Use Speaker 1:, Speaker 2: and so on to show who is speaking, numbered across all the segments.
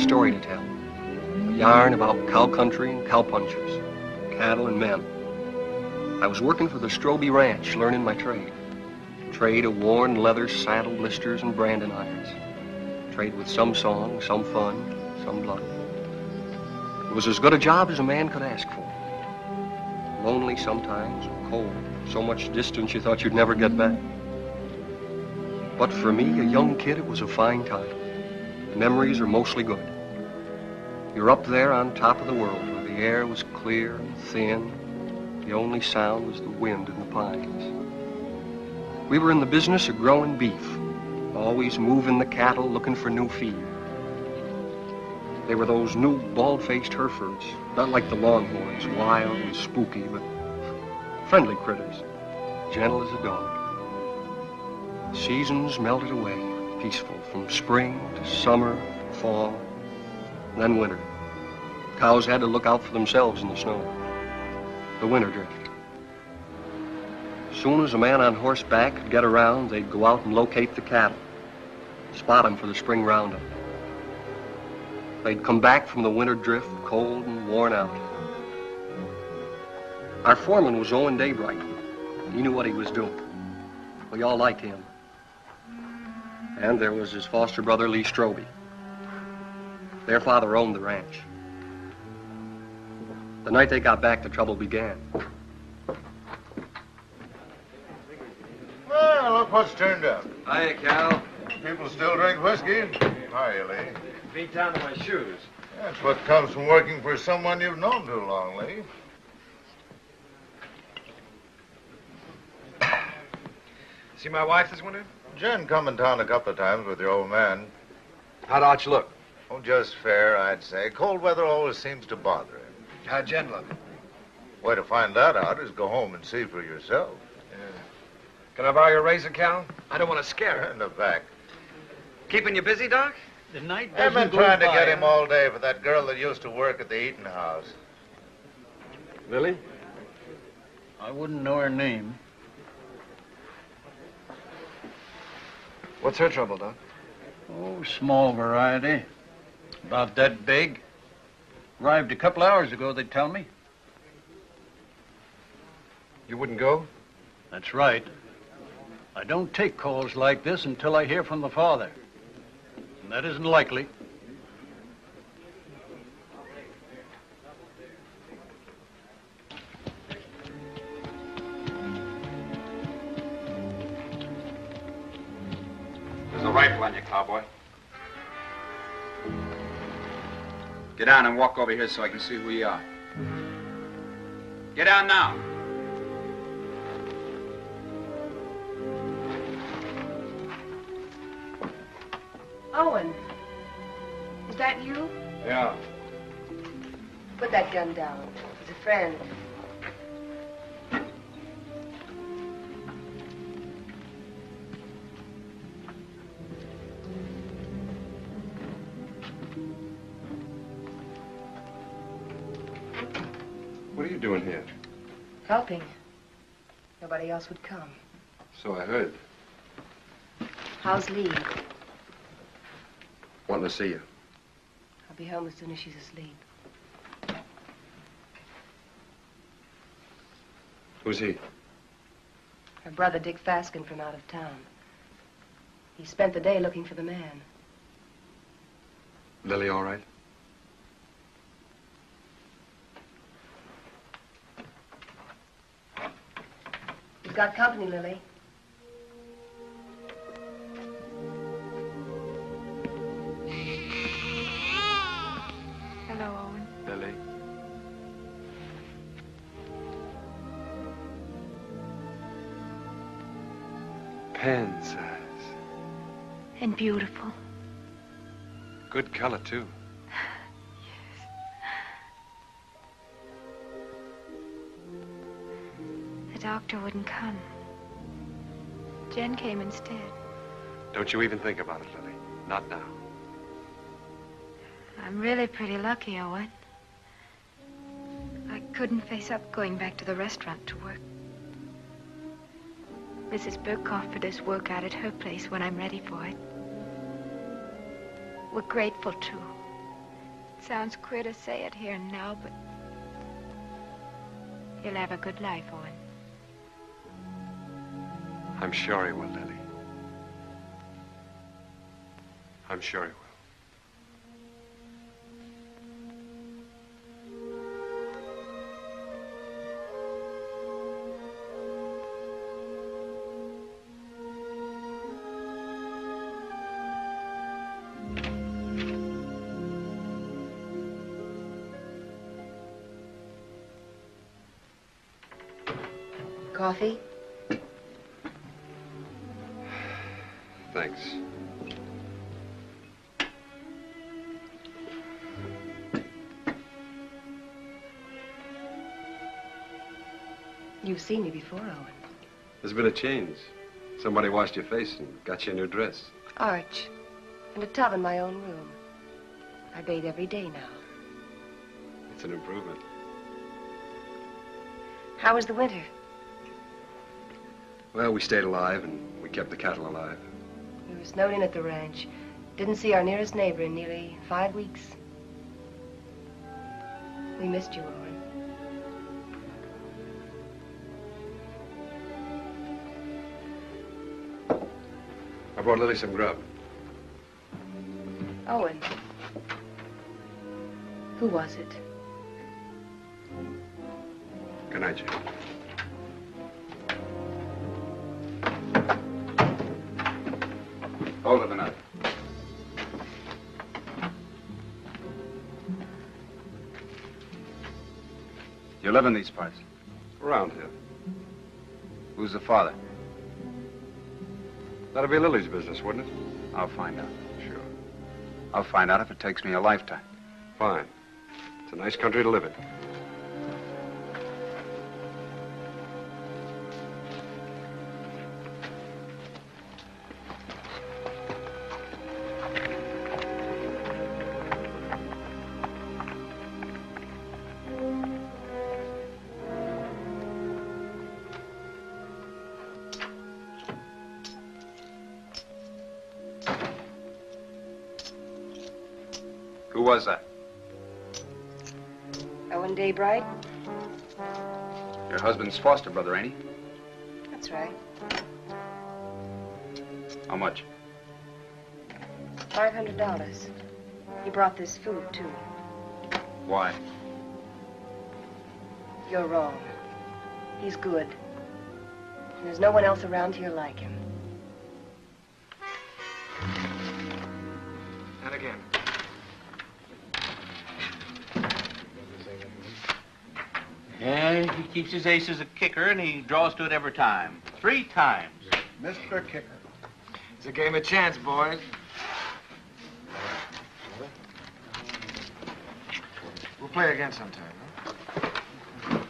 Speaker 1: story to tell. A yarn about cow country and cowpunchers, cattle and men. I was working for the Stroby Ranch, learning my trade. Trade of worn leather saddle blisters and branding irons. Trade with some song, some fun, some blood. It was as good a job as a man could ask for. Lonely sometimes, cold, so much distance you thought you'd never get back. But for me, a young kid, it was a fine time. The memories are mostly good. You're up there on top of the world where the air was clear and thin. The only sound was the wind in the pines. We were in the business of growing beef, always moving the cattle, looking for new feed. They were those new bald-faced Herefords, not like the Longhorns, wild and spooky, but friendly critters, gentle as a dog. Seasons melted away, peaceful, from spring to summer, fall, and then winter. Cows had to look out for themselves in the snow. The winter drift. As soon as a man on horseback could get around, they'd go out and locate the cattle, spot them for the spring roundup. They'd come back from the winter drift, cold and worn out. Our foreman was Owen Daybright. He knew what he was doing. We all liked him. And there was his foster brother, Lee Stroby. Their father owned the ranch. The night they got back, the trouble began.
Speaker 2: Well, look what's turned up.
Speaker 3: Hiya, Cal.
Speaker 2: People still drink whiskey? Hiya, Lee.
Speaker 3: Beat down to my shoes.
Speaker 2: That's what comes from working for someone you've known too long, Lee.
Speaker 3: See my wife this winter?
Speaker 2: Jen come in town a couple of times with your old man.
Speaker 3: How'd Arch look?
Speaker 2: Oh, just fair, I'd say. Cold weather always seems to bother him.
Speaker 3: How'd Jen look?
Speaker 2: Way to find that out is go home and see for yourself.
Speaker 3: Yeah. Can I borrow your razor, Cal? I don't want to scare her.
Speaker 2: In the back.
Speaker 3: Keeping you busy, Doc?
Speaker 4: The night
Speaker 2: I've
Speaker 4: doesn't
Speaker 2: been
Speaker 4: go
Speaker 2: trying to
Speaker 4: by,
Speaker 2: get him all day for that girl that used to work at the eating house.
Speaker 3: Lily?
Speaker 4: I wouldn't know her name.
Speaker 3: What's her trouble, Doc?
Speaker 4: Oh, small variety. About that big. Arrived a couple hours ago, they tell me.
Speaker 3: You wouldn't go?
Speaker 4: That's right. I don't take calls like this until I hear from the father. And that isn't likely.
Speaker 5: There's a rifle on you, cowboy. Get down and walk over here so I can see who you are. Get down now.
Speaker 6: Owen, is that you?
Speaker 3: Yeah.
Speaker 6: Put that gun down. He's a friend.
Speaker 3: What are you doing here?
Speaker 6: Helping. Nobody else would come.
Speaker 3: So I heard.
Speaker 6: How's Lee?
Speaker 3: Wanting to see you.
Speaker 6: I'll be home as soon as she's asleep.
Speaker 3: Who's he?
Speaker 6: Her brother, Dick Faskin, from out of town. He spent the day looking for the man.
Speaker 3: Lily all right?
Speaker 6: He's got company, Lily.
Speaker 7: Hello, Owen.
Speaker 3: Lily. Pansize.
Speaker 7: And beautiful.
Speaker 3: Good color, too.
Speaker 7: The doctor wouldn't come. Jen came instead.
Speaker 3: Don't you even think about it, Lily. Not now.
Speaker 7: I'm really pretty lucky, Owen. I couldn't face up going back to the restaurant to work. Mrs. Burke offered us work out at her place when I'm ready for it. We're grateful, too. Sounds queer to say it here and now, but he'll have a good life, Owen.
Speaker 1: I'm sure he will, Lily. I'm sure he will.
Speaker 6: Coffee?
Speaker 1: Thanks.
Speaker 6: You've seen me before, Owen.
Speaker 1: There's been a change. Somebody washed your face and got you a new dress.
Speaker 6: Arch. And a tub in my own room. I bathe every day now.
Speaker 1: It's an improvement.
Speaker 6: How was the winter?
Speaker 1: Well, we stayed alive and we kept the cattle alive.
Speaker 6: We were snowed in at the ranch. Didn't see our nearest neighbor in nearly 5 weeks. We missed you, Owen.
Speaker 1: I brought Lily some grub.
Speaker 6: Owen. Who was it?
Speaker 1: Good night, Jane.
Speaker 5: Hold it a minute. You live in these parts?
Speaker 1: Around here.
Speaker 5: Who's the father?
Speaker 1: That'd be Lily's business, wouldn't it?
Speaker 5: I'll find out.
Speaker 1: Sure.
Speaker 5: I'll find out if it takes me a lifetime.
Speaker 1: Fine. It's a nice country to live in.
Speaker 5: Who was that?
Speaker 6: Owen Daybright?
Speaker 5: Your husband's foster brother, ain't he?
Speaker 6: That's right.
Speaker 5: How much?
Speaker 6: $500. He brought this food, too.
Speaker 5: Why?
Speaker 6: You're wrong. He's good. And there's no one else around here like him.
Speaker 3: And again.
Speaker 8: Yeah, he keeps his ace as a kicker, and he draws to it every time. 3 times.
Speaker 4: Mr. Kicker.
Speaker 3: It's a game of chance, boys. We'll play again sometime, huh?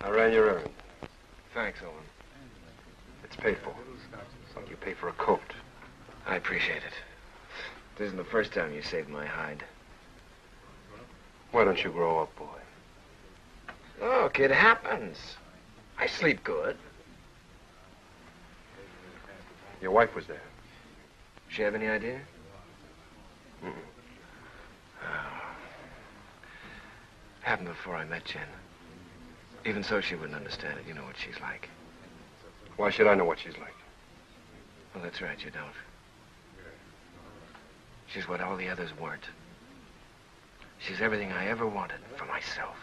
Speaker 1: I ran your errand.
Speaker 3: Thanks, Owen.
Speaker 1: It's paid for. Like you pay for a coat.
Speaker 3: I appreciate it. This isn't the first time you saved my hide.
Speaker 1: Why don't you grow up, boy?
Speaker 3: Look, it happens. I sleep good.
Speaker 1: Your wife was there.
Speaker 3: She have any idea?
Speaker 1: Mm-mm.
Speaker 3: Happened before I met Jen. Even so, she wouldn't understand it. You know what she's like.
Speaker 1: Why should I know what she's like?
Speaker 3: Well, that's right, you don't. She's what all the others weren't. She's everything I ever wanted for myself.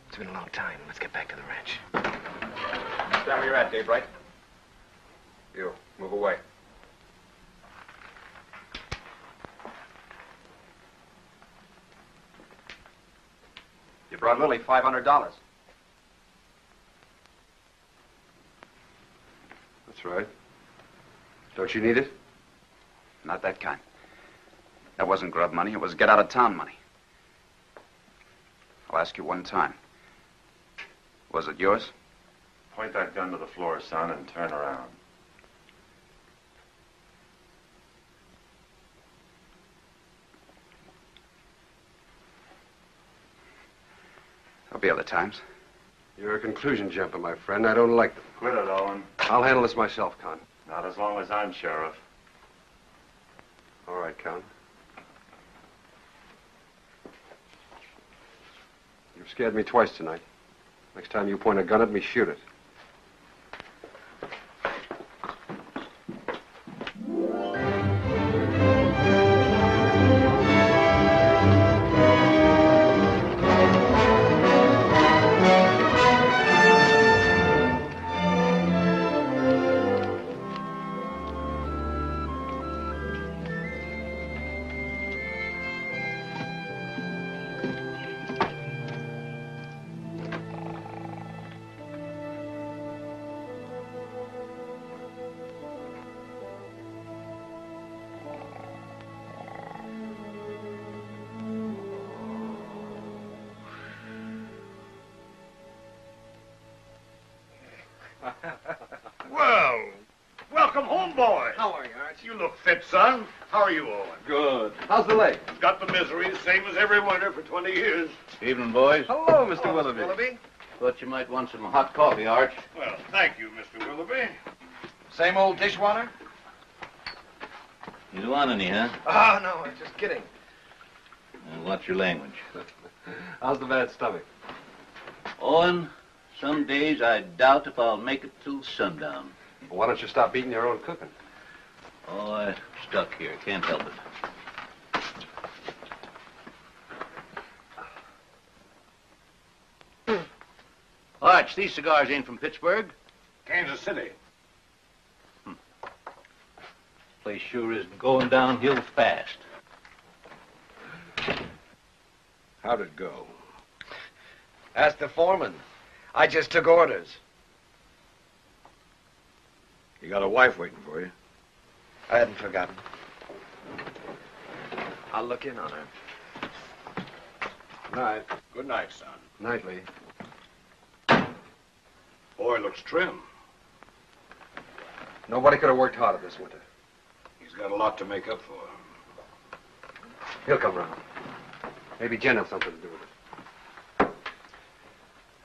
Speaker 3: It's been a long time. Let's get back to the ranch.
Speaker 5: Stand where you're at, Daybright.
Speaker 1: You, move away.
Speaker 5: You brought Lily $500.
Speaker 1: That's right. Don't you need it?
Speaker 5: Not that kind. That wasn't grub money. It was get-out-of-town money. I'll ask you one time. Was it yours?
Speaker 9: Point that gun to the floor, son, and turn around.
Speaker 5: There'll be other times.
Speaker 10: You're a conclusion jumper, my friend. I don't like them.
Speaker 9: Quit it, Owen.
Speaker 10: I'll handle this myself, Con.
Speaker 9: Not as long as I'm sheriff.
Speaker 10: All right, Con. You've scared me twice tonight. Next time you point a gun at me, shoot it.
Speaker 11: Well, welcome home, boy.
Speaker 12: How are you, Arch?
Speaker 11: You look fit, son. How are you, Owen?
Speaker 8: Good.
Speaker 10: How's the leg?
Speaker 11: Got the misery, same as every winter for 20 years.
Speaker 8: Evening, boys.
Speaker 10: Hello, Mr. Willoughby.
Speaker 12: Willoughby?
Speaker 8: Thought you might want some hot coffee, Arch.
Speaker 11: Well, thank you, Mr. Willoughby.
Speaker 12: Same old dishwater?
Speaker 8: You don't want any, huh?
Speaker 12: Oh, no, I'm just kidding.
Speaker 8: Watch your language.
Speaker 10: How's the bad stomach?
Speaker 8: Owen, some days I doubt if I'll make it till sundown.
Speaker 10: Well, why don't you stop eating your own cooking?
Speaker 8: Oh, I'm stuck here. Can't help it. Arch, these cigars ain't from Pittsburgh.
Speaker 11: Kansas City.
Speaker 8: Place sure is going downhill fast.
Speaker 11: How'd it go?
Speaker 12: Ask the foreman. I just took orders.
Speaker 11: You got a wife waiting for you.
Speaker 12: I hadn't forgotten. I'll look in on her.
Speaker 10: Night.
Speaker 11: Good night, son.
Speaker 10: Nightly.
Speaker 11: Boy looks trim.
Speaker 10: Nobody could have worked harder this winter.
Speaker 11: He's got a lot to make up for.
Speaker 10: He'll come round. Maybe Jen has something to do with it.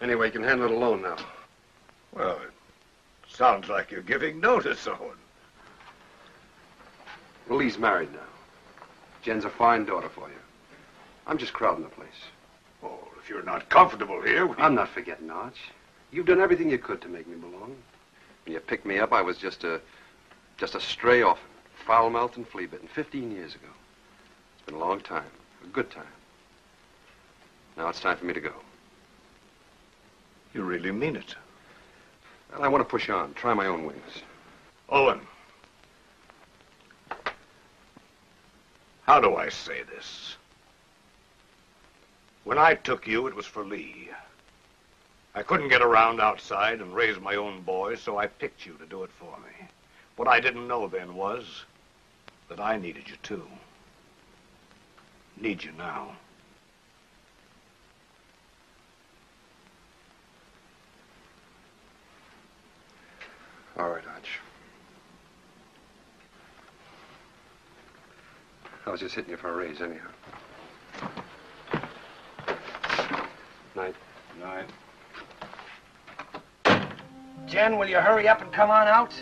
Speaker 10: Anyway, you can handle it alone now.
Speaker 11: Well, it sounds like you're giving notice, Owen.
Speaker 10: Well, Lee's married now. Jen's a fine daughter for you. I'm just crowding the place.
Speaker 11: Oh, if you're not comfortable here,
Speaker 10: I'm not forgetting, Arch. You've done everything you could to make me belong. When you picked me up, I was just a stray orphan, foul-mouthed and flea-bitten, 15 years ago. It's been a long time, a good time. Now it's time for me to go.
Speaker 11: You really mean it?
Speaker 10: Well, I want to push on, try my own wings.
Speaker 11: Owen. How do I say this? When I took you, it was for Lee. I couldn't get around outside and raise my own boys, so I picked you to do it for me. What I didn't know then was that I needed you too. Need you now.
Speaker 10: All right, Arch. I was just hitting you for a raise anyhow. Night.
Speaker 11: Night.
Speaker 12: Jen, will you hurry up and come on out?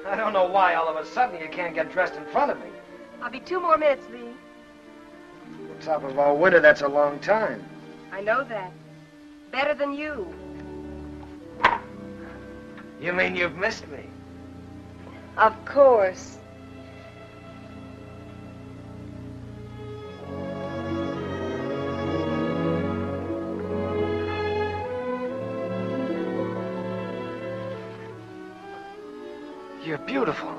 Speaker 12: I don't know why all of a sudden you can't get dressed in front of me.
Speaker 6: I'll be 2 more minutes, Lee.
Speaker 12: On top of all winter, that's a long time.
Speaker 6: I know that. Better than you.
Speaker 12: You mean you've missed me?
Speaker 6: Of course.
Speaker 12: You're beautiful.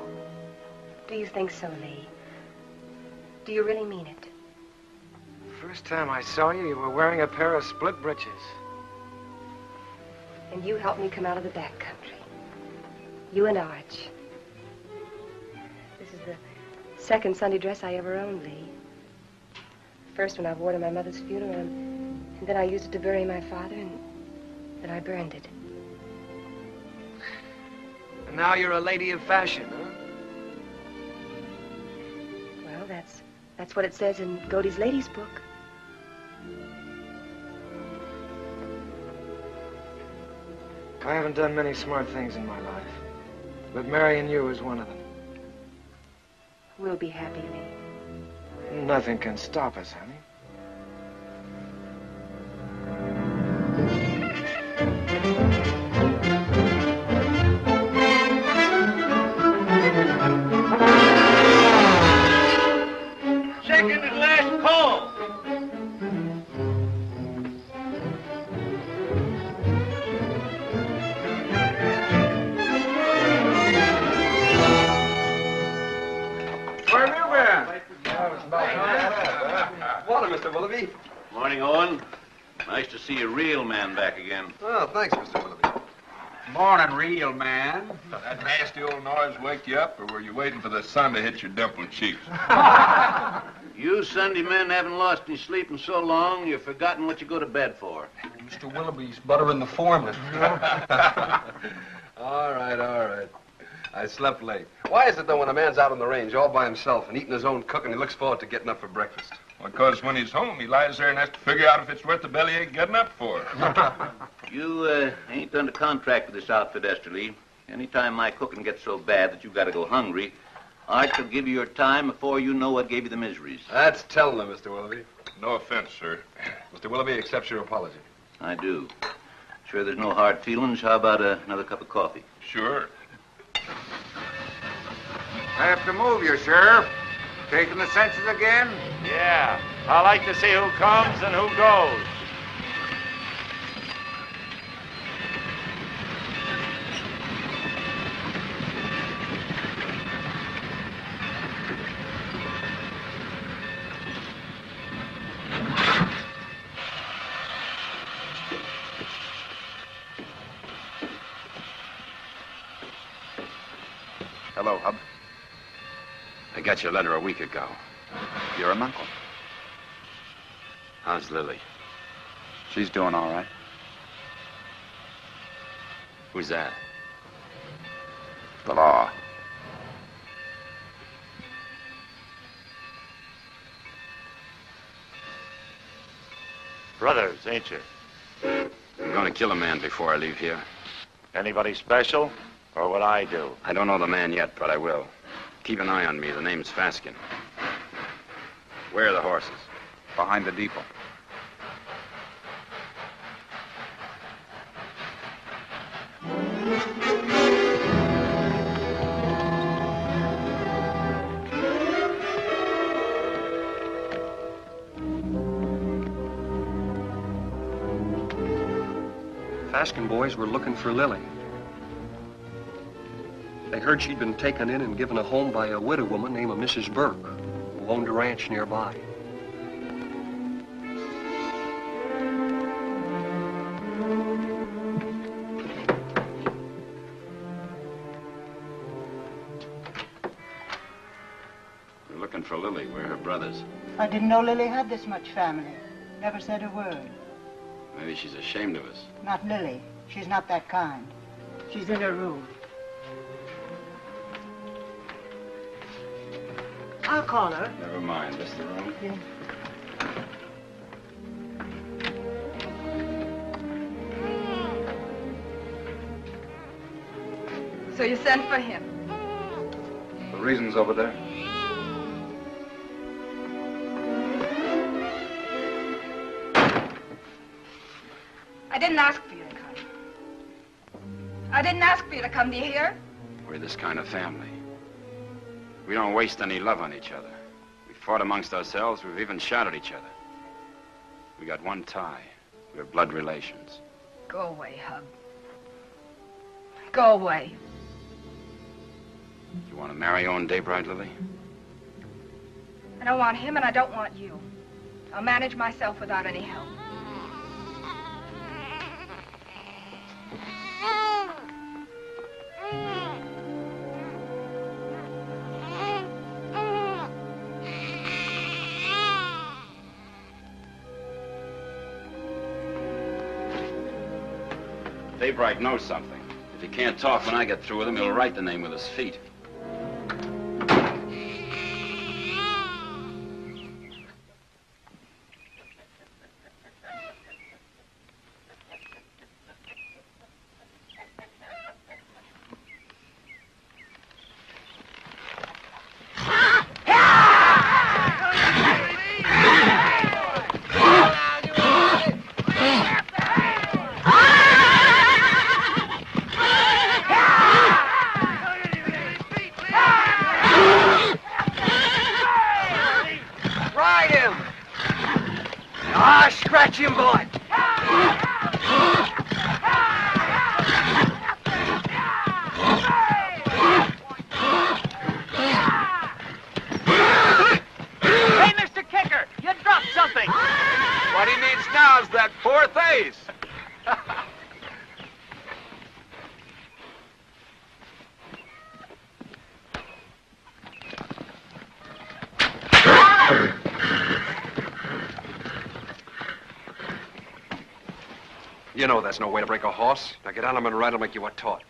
Speaker 6: Do you think so, Lee? Do you really mean it?
Speaker 12: First time I saw you, you were wearing a pair of split breeches.
Speaker 6: And you helped me come out of the back country. You and Arch. This is the second Sunday dress I ever owned, Lee. First when I wore to my mother's funeral, and then I used it to bury my father, and then I burned it.
Speaker 12: And now you're a lady of fashion, huh?
Speaker 6: Well, that's what it says in Godey's Ladies book.
Speaker 12: I haven't done many smart things in my life, but marrying you is one of them.
Speaker 6: We'll be happy, Lee.
Speaker 12: Nothing can stop us, honey.
Speaker 8: Second and last call.
Speaker 12: Where have you been?
Speaker 10: Morning, Mr. Willoughby.
Speaker 8: Morning, Owen. Nice to see a real man back again.
Speaker 10: Oh, thanks, Mr. Willoughby.
Speaker 5: Morning, real man.
Speaker 13: That nasty old noise wake you up, or were you waiting for the sun to hit your dimpled cheeks?
Speaker 8: You Sunday men haven't lost any sleep in so long, you've forgotten what you go to bed for.
Speaker 1: Mr. Willoughby's buttering the foreman.
Speaker 10: All right. I slept late. Why is it, though, when a man's out on the range all by himself and eating his own cooking, he looks forward to getting up for breakfast?
Speaker 13: Because when he's home, he lies there and has to figure out if it's worth the bellyache getting up for.
Speaker 8: You ain't done a contract with this outfit, Esterly. Anytime my cooking gets so bad that you've got to go hungry, I shall give you your time before you know what gave you the miseries.
Speaker 10: That's telling them, Mr. Willoughby.
Speaker 13: No offense, sir.
Speaker 10: Mr. Willoughby accepts your apology.
Speaker 8: I do. Sure there's no hard feelings. How about another cup of coffee?
Speaker 13: Sure.
Speaker 5: I have to move you, Sheriff. Taking the census again?
Speaker 11: Yeah. I like to see who comes and who goes.
Speaker 9: Hello, Hub. I got your letter a week ago. You're an uncle. How's Lily? She's doing all right. Who's that? The law.
Speaker 11: Brothers, ain't you?
Speaker 9: I'm going to kill a man before I leave here.
Speaker 11: Anybody special? Or what I do?
Speaker 9: I don't know the man yet, but I will. Keep an eye on me. The name's Faskin. Where are the horses? Behind the depot.
Speaker 1: Faskin boys were looking for Lily. They heard she'd been taken in and given a home by a widow woman named Mrs. Burke, who owned a ranch nearby.
Speaker 9: We're looking for Lily. We're her brothers.
Speaker 14: I didn't know Lily had this much family. Never said a word.
Speaker 9: Maybe she's ashamed of us.
Speaker 14: Not Lily. She's not that kind. She's in her room. I'll call her.
Speaker 9: Never mind. This the room?
Speaker 14: Yeah.
Speaker 7: So you sent for him?
Speaker 9: The reason's over there.
Speaker 7: I didn't ask for you to come. I didn't ask for you to come. Do you hear?
Speaker 9: We're this kind of family. We don't waste any love on each other. We fought amongst ourselves. We've even shot at each other. We got one tie. We're blood relations.
Speaker 7: Go away, Hub. Go away.
Speaker 9: You want to marry Owen Daybright, Lily?
Speaker 7: I don't want him and I don't want you. I'll manage myself without any help.
Speaker 9: Daybright knows something. If he can't talk when I get through with him, he'll write the name with his feet.
Speaker 10: You know that's no way to break a horse. Now get on him and ride him like you were taught.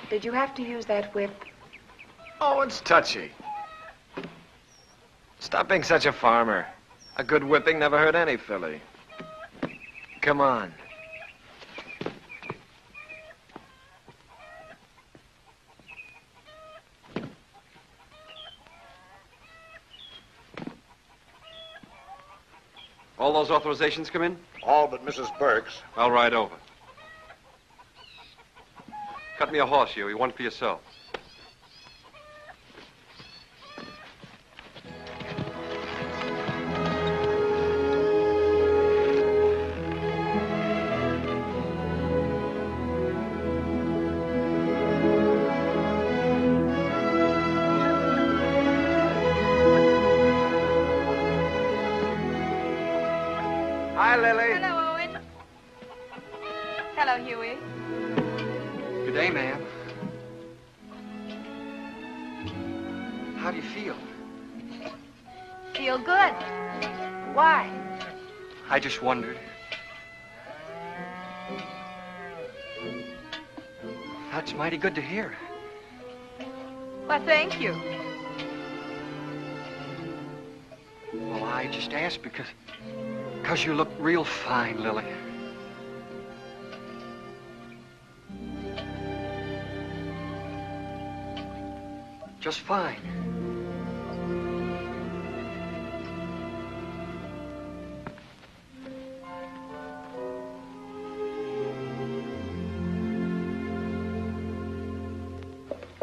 Speaker 6: Did you have to use that whip?
Speaker 3: Oh, it's touchy. Stop being such a farmer. A good whipping never hurt any filly. Come on.
Speaker 10: All those authorizations come in?
Speaker 11: All but Mrs. Burke's.
Speaker 10: I'll ride over. Cut me a horse, Huey. One for yourself.
Speaker 3: Hi, Lily.
Speaker 7: Hello, Owen. Hello, Huey.
Speaker 1: Good day, ma'am. How do you feel?
Speaker 7: Feel good. Why?
Speaker 1: I just wondered. That's mighty good to hear.
Speaker 7: Why, thank you.
Speaker 1: Well, I just asked because you look real fine, Lily. Just fine.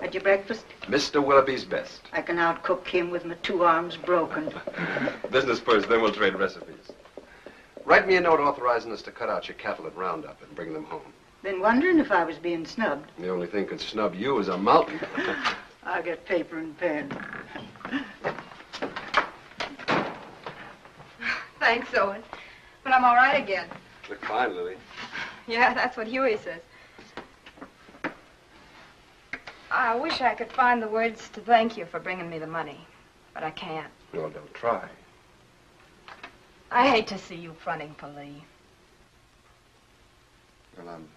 Speaker 14: Had your breakfast?
Speaker 10: Mr. Willoughby's best.
Speaker 14: I can outcook him with my 2 arms broken.
Speaker 10: Business first, then we'll trade recipes. Write me a note authorizing us to cut out your cattle at Roundup and bring them home.
Speaker 14: Been wondering if I was being snubbed.
Speaker 10: The only thing could snub you is a mountain.
Speaker 14: I'll get paper and pen.
Speaker 7: Thanks, Owen. But I'm all right again.
Speaker 10: Look fine, Lily.
Speaker 7: Yeah, that's what Huey says. I wish I could find the words to thank you for bringing me the money, but I can't.
Speaker 10: Well, don't try.
Speaker 7: I hate to see you fronting for Lee.
Speaker 10: Well, I'm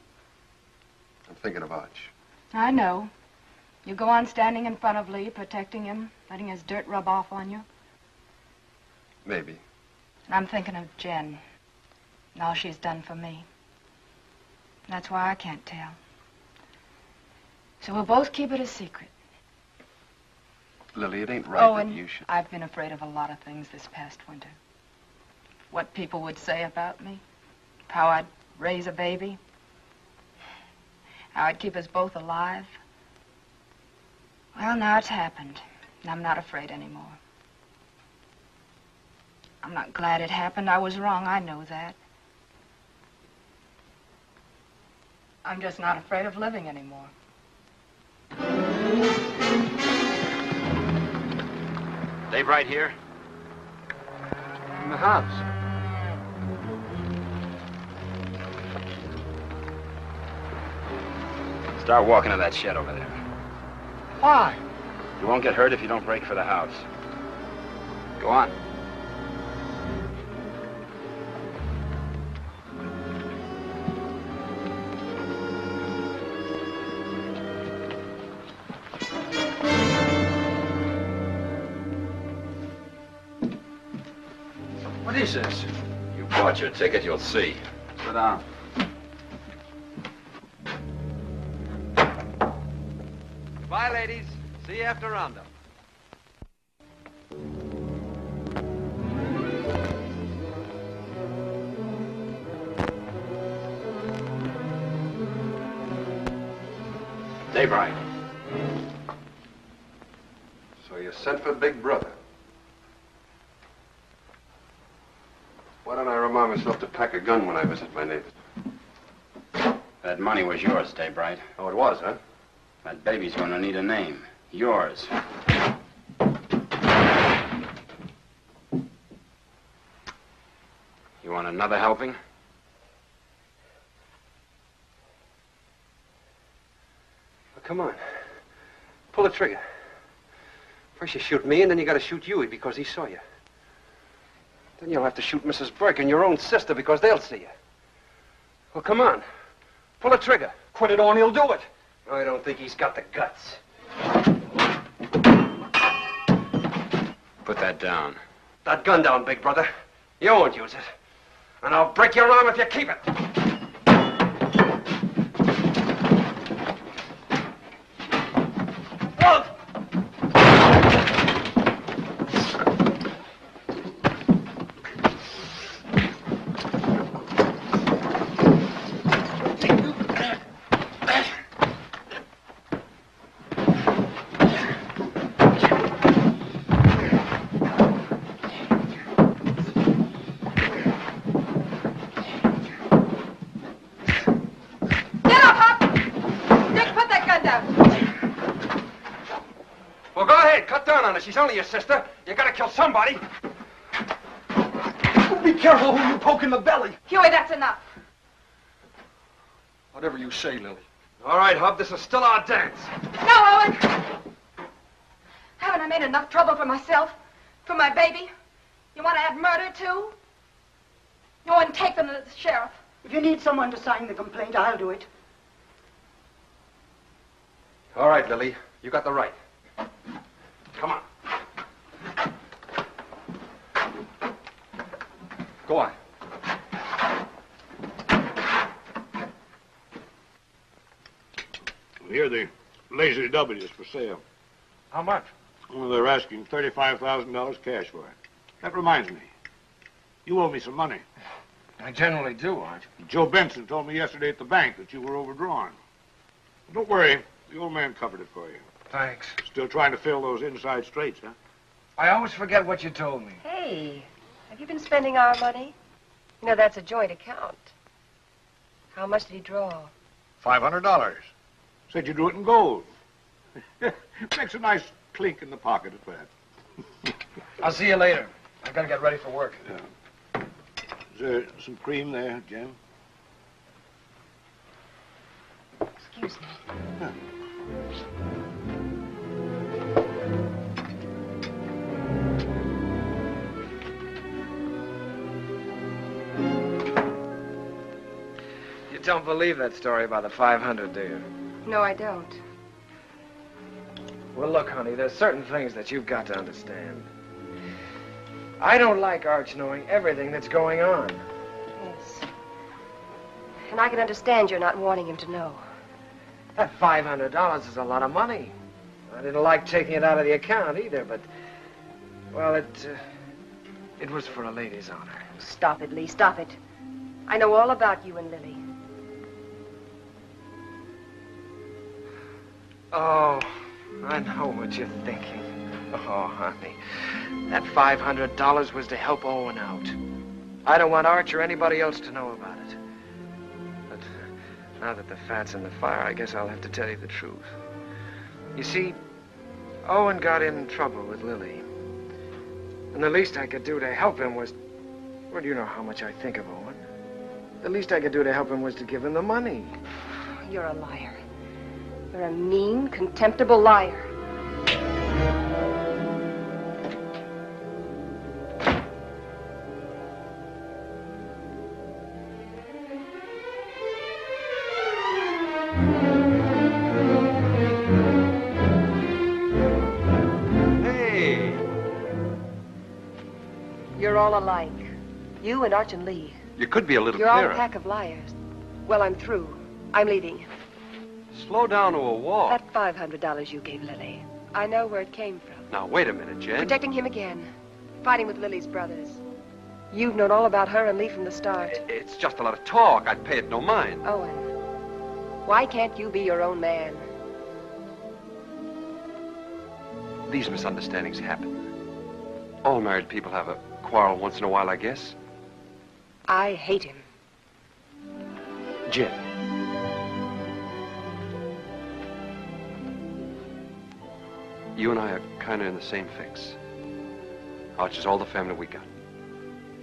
Speaker 10: thinking of Arch.
Speaker 7: I know. You go on standing in front of Lee, protecting him, letting his dirt rub off on you.
Speaker 10: Maybe.
Speaker 7: I'm thinking of Jen, and all she's done for me. That's why I can't tell. So we'll both keep it a secret.
Speaker 10: Lily, it ain't right
Speaker 7: Owen,
Speaker 10: that you should...
Speaker 7: I've been afraid of a lot of things this past winter. What people would say about me, how I'd raise a baby, how I'd keep us both alive. Well, now it's happened, and I'm not afraid anymore. I'm not glad it happened. I was wrong, I know that. I'm just not afraid of living anymore.
Speaker 9: Dave right here?
Speaker 3: In the house.
Speaker 9: Start walking to that shed over there.
Speaker 3: Why?
Speaker 9: You won't get hurt if you don't break for the house. Go on.
Speaker 3: What is this?
Speaker 10: You bought your ticket, you'll see.
Speaker 9: Sit down.
Speaker 10: Goodbye, ladies. See you after Roundup.
Speaker 9: Dave Wright.
Speaker 10: sent for Big Brother. Why don't I remind myself to pack a gun when I visit my neighbors?
Speaker 9: That money was yours, Daybright.
Speaker 10: Oh, it was, huh?
Speaker 9: That baby's gonna need a name. Yours. You want another helping?
Speaker 10: Well, come on. Pull the trigger. First you shoot me, and then you gotta shoot Huey because he saw you. Then you'll have to shoot Mrs. Burke and your own sister because they'll see you. Well, come on. Pull the trigger.
Speaker 12: Quit it or he'll do it.
Speaker 10: I don't think he's got the guts.
Speaker 9: Put that down.
Speaker 10: That gun down, Big Brother. You won't use it. And I'll break your arm if you keep it. She's only your sister. You gotta kill somebody.
Speaker 12: Be careful who you poke in the belly.
Speaker 7: Huey, that's enough.
Speaker 1: Whatever you say, Lily.
Speaker 10: All right, Hub, this is still our dance.
Speaker 7: No, Owen. Haven't I made enough trouble for myself? For my baby? You want to add murder, too? Go and take them to the sheriff.
Speaker 14: If you need someone to sign the complaint, I'll do it.
Speaker 10: All right, Lily. You got the right. Come on. Go on.
Speaker 11: Here, the Lazy W is for sale.
Speaker 12: How much?
Speaker 11: Well, they're asking $35,000 cash for it. That reminds me. You owe me some money.
Speaker 12: I generally do, Art.
Speaker 11: Joe Benson told me yesterday at the bank that you were overdrawn. Don't worry. The old man covered it for you.
Speaker 12: Thanks.
Speaker 11: Still trying to fill those inside straights, huh?
Speaker 12: I always forget what you told me.
Speaker 6: Hey, have you been spending our money? You know, that's a joint account. How much did he draw?
Speaker 11: $500. Said you drew it in gold. Makes a nice clink in the pocket at that.
Speaker 12: I'll see you later. I've got to get ready for work.
Speaker 11: Yeah. Is there some cream there, Jim?
Speaker 6: Excuse me.
Speaker 11: Huh.
Speaker 12: You don't believe that story about the 500, do you?
Speaker 6: No, I don't.
Speaker 12: Well, look, honey, there's certain things that you've got to understand. I don't like Arch knowing everything that's going on.
Speaker 6: Yes. And I can understand you're not wanting him to know.
Speaker 12: That $500 is a lot of money. I didn't like taking it out of the account either, but, well, it was for a lady's honor.
Speaker 6: Stop it, Lee, stop it. I know all about you and Lily.
Speaker 12: Oh, I know what you're thinking. Oh, honey, that $500 was to help Owen out. I don't want Arch or anybody else to know about it. But now that the fat's in the fire, I guess I'll have to tell you the truth. You see, Owen got in trouble with Lily. And the least I could do to help him was... Well, you know how much I think of Owen. The least I could do to help him was to give him the money.
Speaker 6: You're a liar. You're a mean, contemptible liar.
Speaker 10: Hey!
Speaker 6: You're all alike. You and Arch and Lee.
Speaker 10: You could be a little
Speaker 6: You're all
Speaker 10: clearer.
Speaker 6: a pack of liars. Well, I'm through. I'm leaving.
Speaker 10: Slow down to a walk.
Speaker 6: That $500 you gave Lily, I know where it came from.
Speaker 10: Now, wait a minute, Jen.
Speaker 6: Protecting him again. Fighting with Lily's brothers. You've known all about her and Lee from the start.
Speaker 10: It's just a lot of talk. I'd pay it no mind.
Speaker 6: Owen, why can't you be your own man?
Speaker 10: these misunderstandings happen. All married people have a quarrel once in a while, I guess.
Speaker 6: I hate him.
Speaker 10: Jen. You and I are kind of in the same fix. Arch is all the family we got.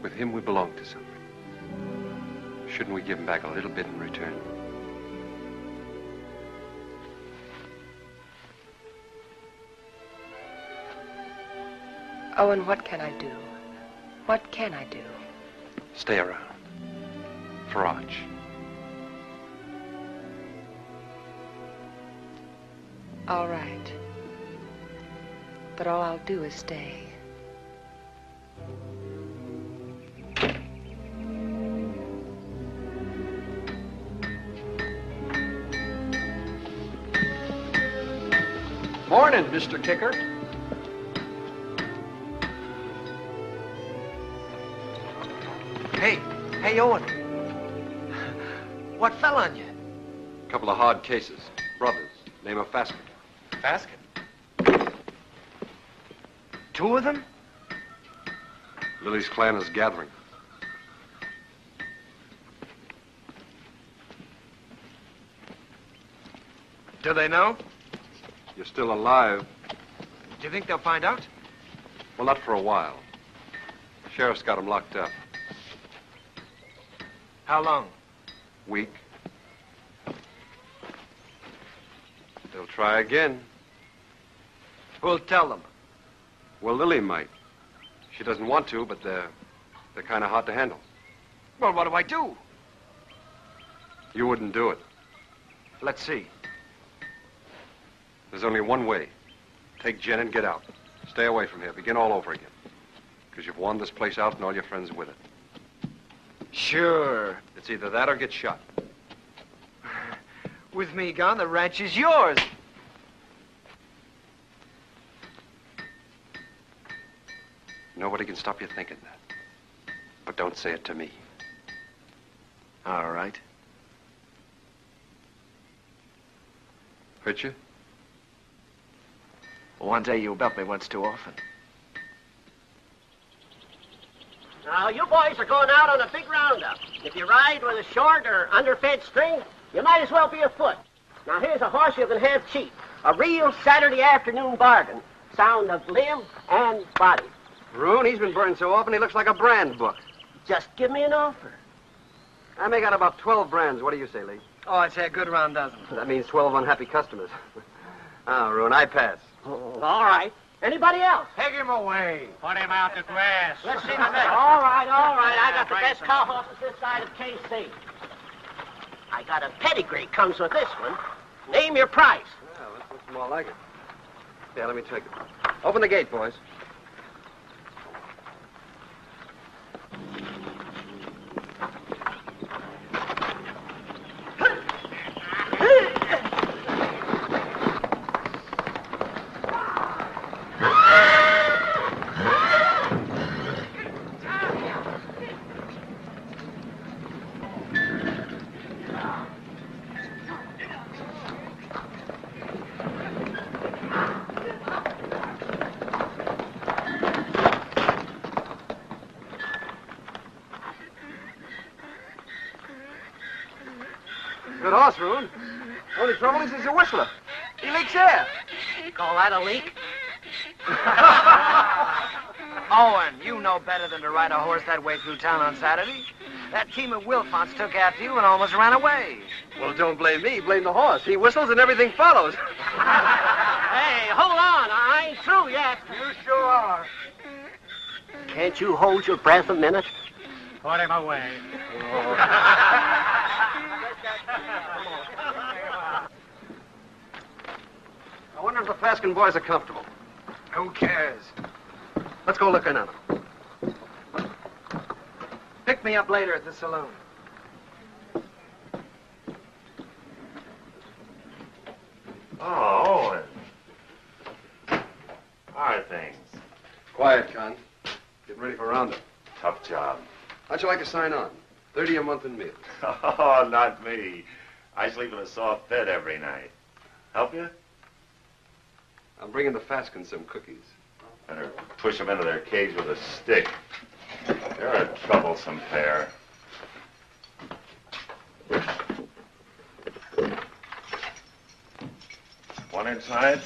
Speaker 10: With him, we belong to something. Shouldn't we give him back a little bit in return?
Speaker 6: Owen, what can I do? What can I do?
Speaker 10: Stay around. For Arch.
Speaker 6: All right. But all I'll do is stay.
Speaker 4: Morning, Mr. Kicker.
Speaker 12: Hey, Owen. What fell on you?
Speaker 10: A couple of hard cases. Brothers. Name of Faskin.
Speaker 12: Faskin? Two of them?
Speaker 10: Lily's clan is gathering.
Speaker 12: Do they know?
Speaker 10: You're still alive.
Speaker 12: Do you think they'll find out?
Speaker 10: Well, not for a while. Sheriff's got them locked up.
Speaker 12: How long?
Speaker 10: Week. They'll try again.
Speaker 12: Who'll tell them?
Speaker 10: Well, Lily might. She doesn't want to, but they're kind of hard to handle.
Speaker 12: Well, what do I do?
Speaker 10: You wouldn't do it.
Speaker 12: Let's see.
Speaker 10: There's only one way. Take Jen and get out. Stay away from here. Begin all over again. Because you've worn this place out and all your friends with it.
Speaker 12: Sure.
Speaker 10: It's either that or get shot.
Speaker 12: With me gone, the ranch is yours.
Speaker 10: Nobody can stop you thinking that. But don't say it to me.
Speaker 12: All right.
Speaker 10: Hurt you?
Speaker 12: One day you about me once too often.
Speaker 15: Now, you boys are going out on a big roundup. If you ride with a short or underfed string, you might as well be afoot. Now, here's a horse you can have cheap. A real Saturday afternoon bargain. Sound of limb and body.
Speaker 16: Roon, he's been burned so often he looks like a brand book.
Speaker 15: Just give me an offer.
Speaker 16: I make out about 12 brands. What do you say, Lee?
Speaker 12: Oh, I'd say a good round dozen.
Speaker 16: That means 12 unhappy customers. Oh, Roon, I pass.
Speaker 15: Oh, all right. Anybody else?
Speaker 12: Take him away.
Speaker 15: Put him out to grass. Let's see the next. All right. I got the best cow horses this side of KC. I got a pedigree comes with this one. Name your price.
Speaker 16: Yeah, this looks more like it. Yeah, let me take it. Open the gate, boys. Good horse, Roon. Only trouble is he's a whistler. He leaks air.
Speaker 15: Call that a leak?
Speaker 12: Owen, you know better than to ride a horse that way through town on Saturday. That team of Wilfonts took after you and almost ran away.
Speaker 16: Well, don't blame me. Blame the horse. He whistles and everything follows.
Speaker 15: Hey, hold on. I ain't through yet.
Speaker 12: You sure are.
Speaker 15: Can't you hold your breath a minute?
Speaker 12: Put him away.
Speaker 16: I wonder if the Faskin boys are comfortable.
Speaker 12: Who cares?
Speaker 16: Let's go look in on them.
Speaker 12: Pick me up later at the saloon.
Speaker 2: Oh, Owen. How are things?
Speaker 10: Quiet, Con. Getting ready for roundup.
Speaker 2: Tough job.
Speaker 10: How'd you like to sign on? 30 a month in meals.
Speaker 2: Oh, not me. I sleep in a soft bed every night. Help you?
Speaker 10: I'm bringing the Faskins some cookies.
Speaker 17: Better push them into their cage with a stick. They're a troublesome pair. One inside?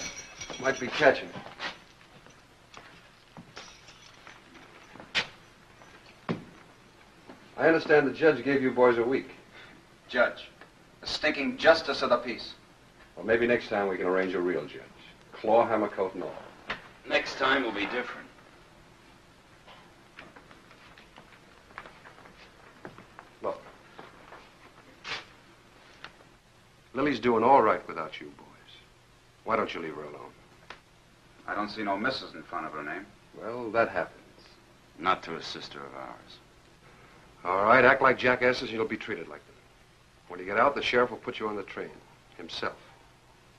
Speaker 10: Might be catching. I understand the judge gave you boys a week.
Speaker 16: Judge, the stinking justice of the peace.
Speaker 10: Well, maybe next time we can arrange a real judge. Claw, hammer, coat, and all.
Speaker 9: Next time will be different.
Speaker 10: Look. Lily's doing all right without you boys. Why don't you leave her alone?
Speaker 5: I don't see no missus in front of her name.
Speaker 10: Well, that happens.
Speaker 9: Not to a sister of ours.
Speaker 10: All right, act like jackasses and you'll be treated like them. When you get out, the sheriff will put you on the train. Himself.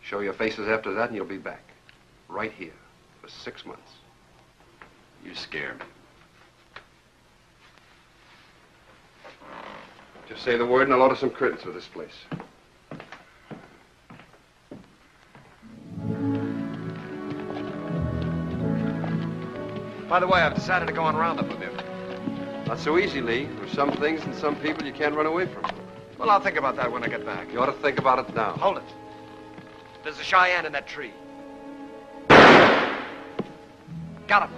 Speaker 10: Show your faces after that and you'll be back. Right here. For 6 months.
Speaker 9: You scare me.
Speaker 10: Just say the word and I'll order some curtains for this place.
Speaker 12: By the way, I've decided to go on roundup with you.
Speaker 10: Not so easy, Lee. There's some things and some people you can't run away from.
Speaker 12: Well, I'll think about that when I get back.
Speaker 10: You ought to think about it now.
Speaker 12: Hold it. There's a Cheyenne in that tree. Got him.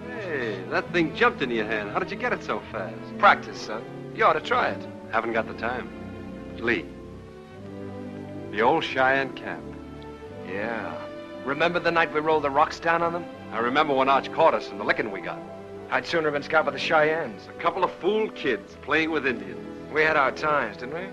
Speaker 10: Hey, that thing jumped into your hand. How did you get it so fast?
Speaker 12: Practice, son. You ought to try it.
Speaker 10: Haven't got the time. Lee. The old Cheyenne cap.
Speaker 12: Yeah. Remember the night we rolled the rocks down on them?
Speaker 10: I remember when Arch caught us and the licking we got.
Speaker 12: I'd sooner have been scout with the Cheyennes.
Speaker 10: A couple of fool kids playing with Indians.
Speaker 12: We had our times, didn't we?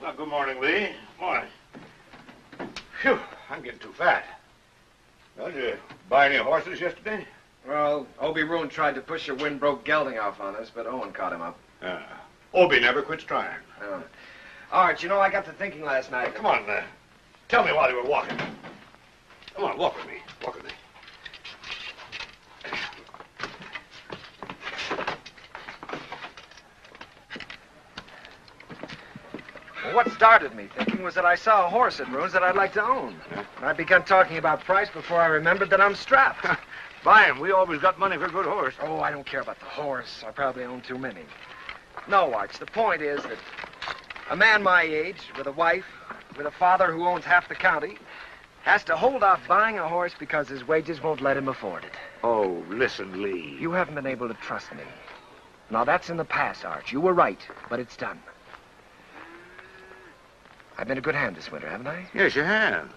Speaker 11: Well, good morning, Lee. Morning. Phew, I'm getting too fat. Well, did you buy any horses yesterday?
Speaker 12: Well, Obie Roon tried to push a wind-broke gelding off on us, but Owen caught him up.
Speaker 11: Obie never quits trying.
Speaker 12: Arch, you know, I got to thinking last night.
Speaker 11: Come on, tell me while you were walking. Come on, walk with me. Walk with me.
Speaker 12: What started me thinking was that I saw a horse at Roon's that I'd like to own. I began talking about price before I remembered that I'm strapped.
Speaker 11: Buy him. We always got money for a good horse.
Speaker 12: Oh, I don't care about the horse. I probably own too many. No, Arch, the point is that a man my age, with a wife, with a father who owns half the county, has to hold off buying a horse because his wages won't let him afford it.
Speaker 11: Oh, listen, Lee.
Speaker 12: You haven't been able to trust me. Now, that's in the past, Arch. You were right, but it's done. I've been a good hand this winter, haven't I?
Speaker 11: Yes, you have.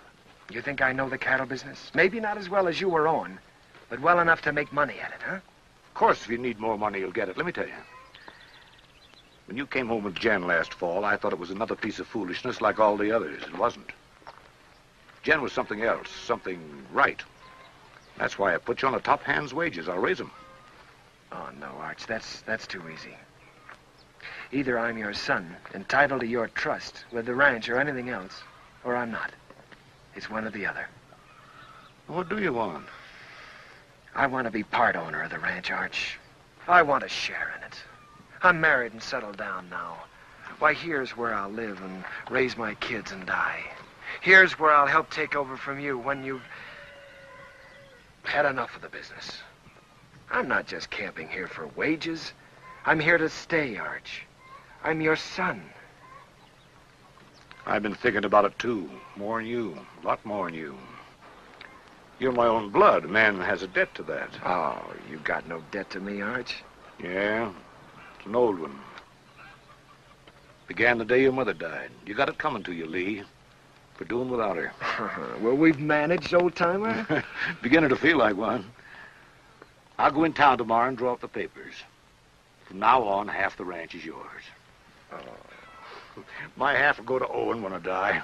Speaker 12: You think I know the cattle business? Maybe not as well as you or Owen, but well enough to make money at it, huh?
Speaker 11: Of course, if you need more money, you'll get it. Let me tell you. When you came home with Jen last fall, I thought it was another piece of foolishness like all the others. It wasn't. Jen was something else, something right. That's why I put you on a top hand's wages. I'll raise them.
Speaker 12: Oh, no, Arch, that's too easy. Either I'm your son, entitled to your trust with the ranch or anything else, or I'm not. It's one or the other.
Speaker 11: What do you want?
Speaker 12: I want to be part owner of the ranch, Arch. I want a share in it. I'm married and settled down now. Why, here's where I'll live and raise my kids and die. Here's where I'll help take over from you when you've had enough of the business. I'm not just camping here for wages. I'm here to stay, Arch. I'm your son.
Speaker 11: I've been thinking about it, too. More than you. A lot more than you. You're my own blood. A man has a debt to that.
Speaker 12: Oh, you got no debt to me, Arch.
Speaker 11: Yeah, it's an old one. Began the day your mother died. You got it coming to you, Lee. For doing without her.
Speaker 12: Well, we've managed, old-timer.
Speaker 11: Beginning to feel like one. I'll go in town tomorrow and draw up the papers. From now on, half the ranch is yours. Oh. My half will go to Owen when I die.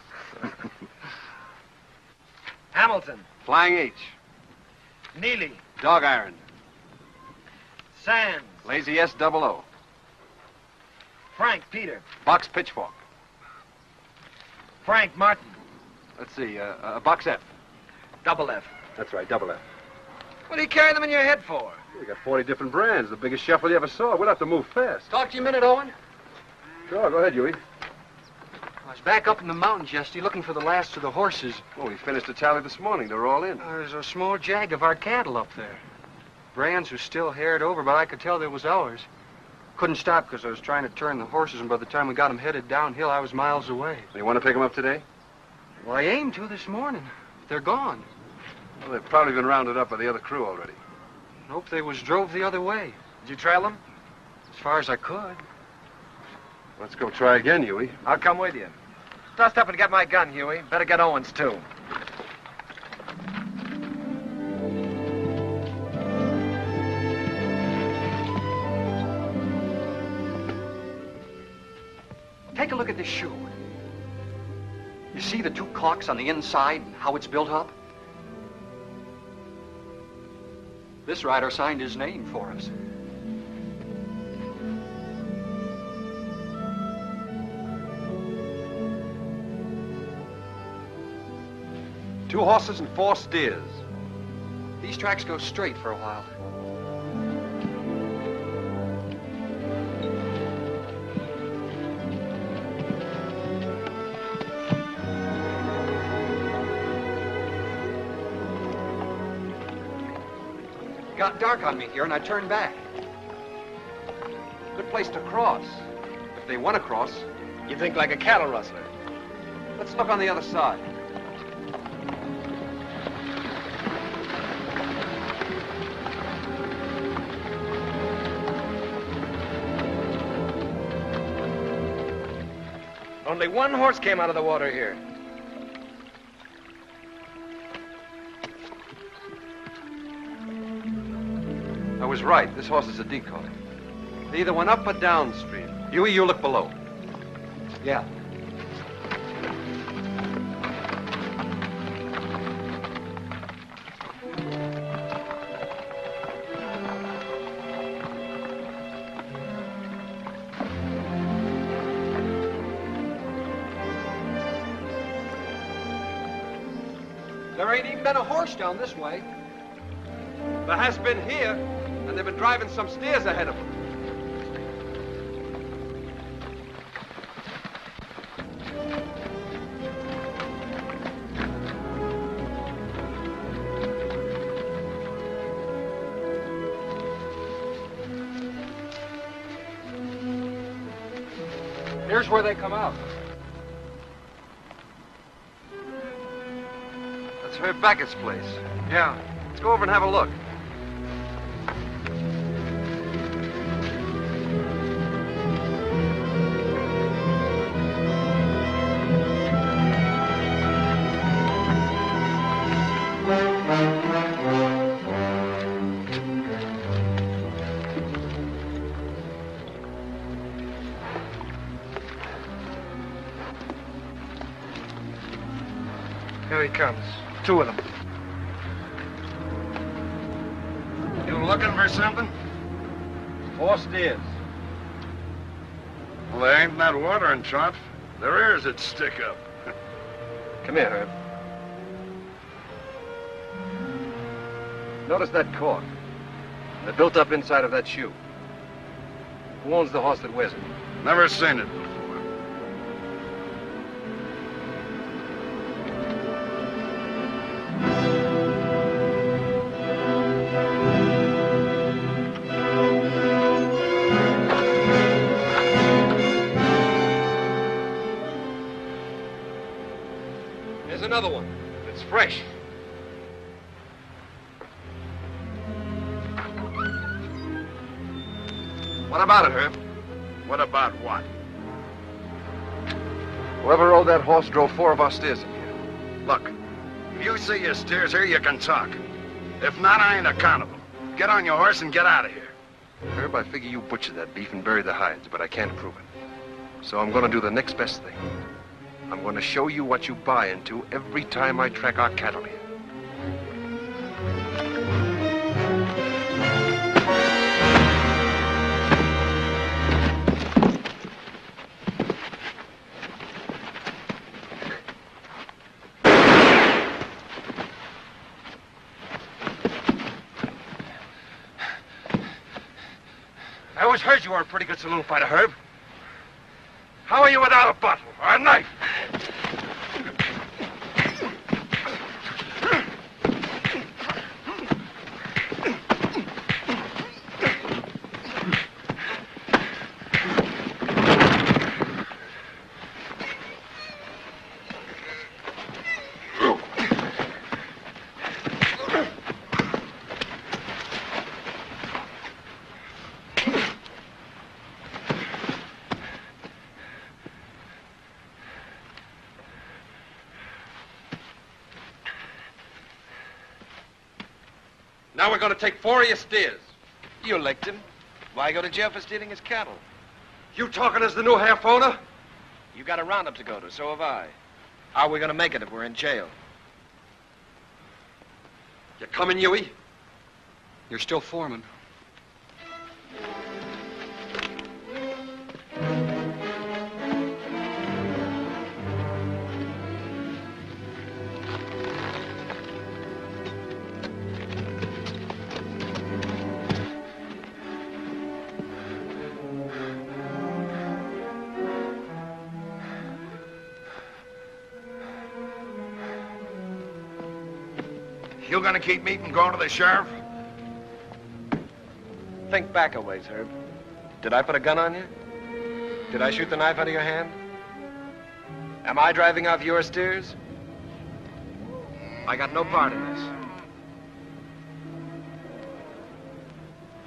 Speaker 12: Hamilton.
Speaker 10: Flying H.
Speaker 12: Neely.
Speaker 10: Dog Iron.
Speaker 12: Sands.
Speaker 10: Lazy S-00.
Speaker 12: Frank Peter.
Speaker 10: Box Pitchfork.
Speaker 12: Frank Martin.
Speaker 10: Let's see, Box F.
Speaker 12: Double F.
Speaker 10: That's right, double F.
Speaker 12: What do you carry them in your head for?
Speaker 10: We got 40 different brands, the biggest shuffle you ever saw. We'll have to move fast.
Speaker 12: Talk to you a minute, Owen.
Speaker 10: Sure, go ahead, Huey.
Speaker 16: I was back up in the mountains yesterday looking for the last of the horses.
Speaker 10: Well, we finished the tally this morning. They're all in.
Speaker 16: There's a small jag of our cattle up there. Brands was still haired over, but I could tell they was ours. Couldn't stop because I was trying to turn the horses, and by the time we got them headed downhill, I was miles away.
Speaker 10: You want to pick them up today?
Speaker 16: Well, I aimed to this morning. They're gone.
Speaker 10: Well, they've probably been rounded up by the other crew already.
Speaker 16: Nope, they was drove the other way.
Speaker 12: Did you trail them?
Speaker 16: As far as I could.
Speaker 10: Let's go try again, Huey.
Speaker 12: I'll come with you. Dust up and get my gun, Huey. Better get Owen's, too.
Speaker 16: Take a look at this shoe. You see the two clocks on the inside and how it's built up? This rider signed his name for us.
Speaker 10: Two horses and 4 steers.
Speaker 16: These tracks go straight for a while. It got dark on me here and I turned back. Good place to cross. If they want to cross.
Speaker 12: You think like a cattle rustler.
Speaker 16: Let's look on the other side.
Speaker 12: Only one horse came out of the water here.
Speaker 10: I was right. This horse is a decoy. They either went up or downstream. Huey, you look below.
Speaker 16: Yeah. There ain't even been a horse down this way.
Speaker 10: There has been here, and they've been driving some steers ahead of them.
Speaker 16: Here's where they come out.
Speaker 10: That's Herb Beckett's place.
Speaker 16: Yeah.
Speaker 10: Let's go over and have a look.
Speaker 12: Here he comes. 2 of them.
Speaker 11: You looking for something?
Speaker 10: 4 steers.
Speaker 11: Well, there ain't that watering trough. Their ears would stick up.
Speaker 10: Come here, Herb. Notice that cork. They're built up inside of that shoe. Who owns the horse that wears it?
Speaker 11: Never seen it before.
Speaker 10: Here's another one. It's fresh. What about it, Herb?
Speaker 11: What about what?
Speaker 10: Whoever rode that horse drove 4 of our steers in here.
Speaker 11: Look, if you see your steers here, you can talk. If not, I ain't accountable. Get on your horse and get out of here.
Speaker 10: Herb, I figure you butchered that beef and buried the hides, but I can't prove it. So I'm going to do the next best thing. I'm going to show you what you buy into every time I track our cattle here.
Speaker 16: I always heard you were a pretty good saloon fighter, Herb. How are you without a bottle or a knife? Now we're going to take 4 of your steers.
Speaker 12: You licked him. Why go to jail for stealing his cattle?
Speaker 16: You talking as the new half owner?
Speaker 12: You got a roundup to go to, so have I. How are we going to make it if we're in jail?
Speaker 16: You coming, Huey?
Speaker 18: You're still foreman.
Speaker 11: You gonna keep me from going to the sheriff?
Speaker 12: Think back a ways, Herb. Did I put a gun on you? Did I shoot the knife out of your hand? Am I driving off your steers? I got no part in this.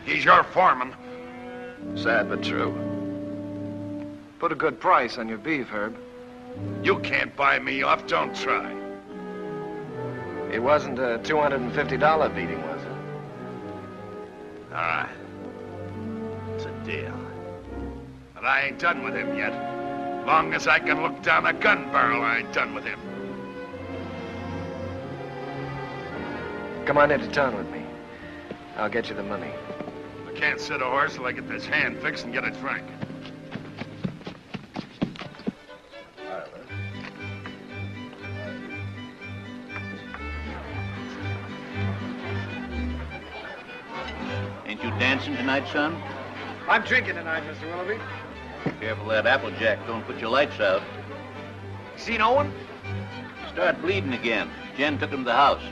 Speaker 11: He's your foreman.
Speaker 12: Sad but true. Put a good price on your beef, Herb.
Speaker 11: You can't buy me off, don't try.
Speaker 12: It wasn't a $250 beating, was it?
Speaker 11: All right. It's a deal. But I ain't done with him yet. Long as I can look down a gun barrel, I ain't done with him.
Speaker 12: Come on into town with me. I'll get you the money.
Speaker 11: I can't sit a horse till I get this hand fixed and get it frank.
Speaker 8: Ain't you dancing tonight, son?
Speaker 12: I'm drinking tonight, Mr. Willoughby.
Speaker 8: Careful that Applejack don't put your lights out.
Speaker 12: Seen Owen?
Speaker 8: Start bleeding again. Jen took him to the house.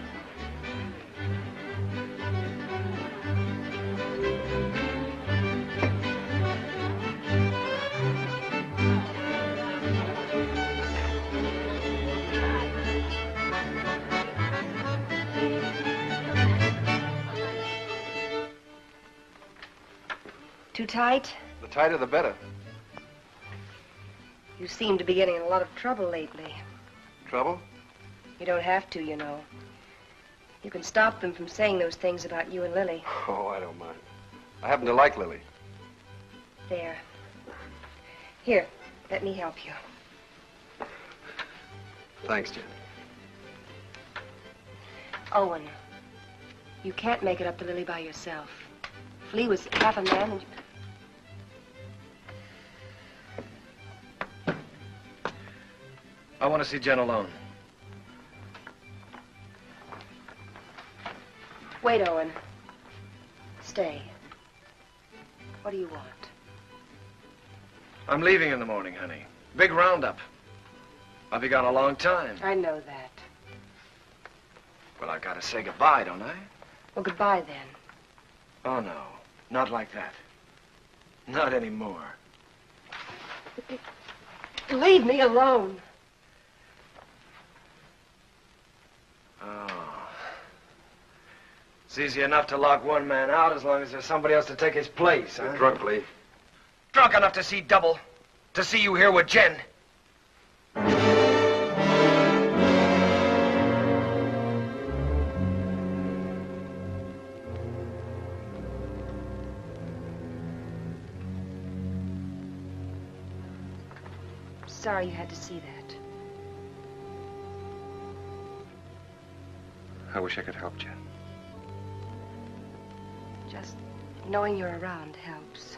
Speaker 6: Too tight?
Speaker 10: The tighter, the better.
Speaker 6: You seem to be getting in a lot of trouble lately.
Speaker 10: Trouble?
Speaker 6: You don't have to, you know. You can stop them from saying those things about you and Lily.
Speaker 10: Oh, I don't mind. I happen to like Lily.
Speaker 6: There. Here, let me help you.
Speaker 10: Thanks, Jen.
Speaker 6: Owen, you can't make it up to Lily by yourself. Flea was half a man and...
Speaker 12: I want to see Jen alone.
Speaker 6: Wait, Owen. Stay. What do you want?
Speaker 12: I'm leaving in the morning, honey. Big roundup. I'll be gone a long time.
Speaker 6: I know that.
Speaker 12: Well, I've got to say goodbye, don't I?
Speaker 6: Well, goodbye then.
Speaker 12: Oh, no. Not like that. Not anymore.
Speaker 6: Leave me alone.
Speaker 12: Oh. It's easy enough to lock one man out as long as there's somebody else to take his place, huh?
Speaker 10: You're drunk, Lee.
Speaker 12: Drunk enough to see double. To see you here with Jen.
Speaker 6: sorry you had to see that.
Speaker 10: I wish I could help you.
Speaker 6: Just knowing you're around helps.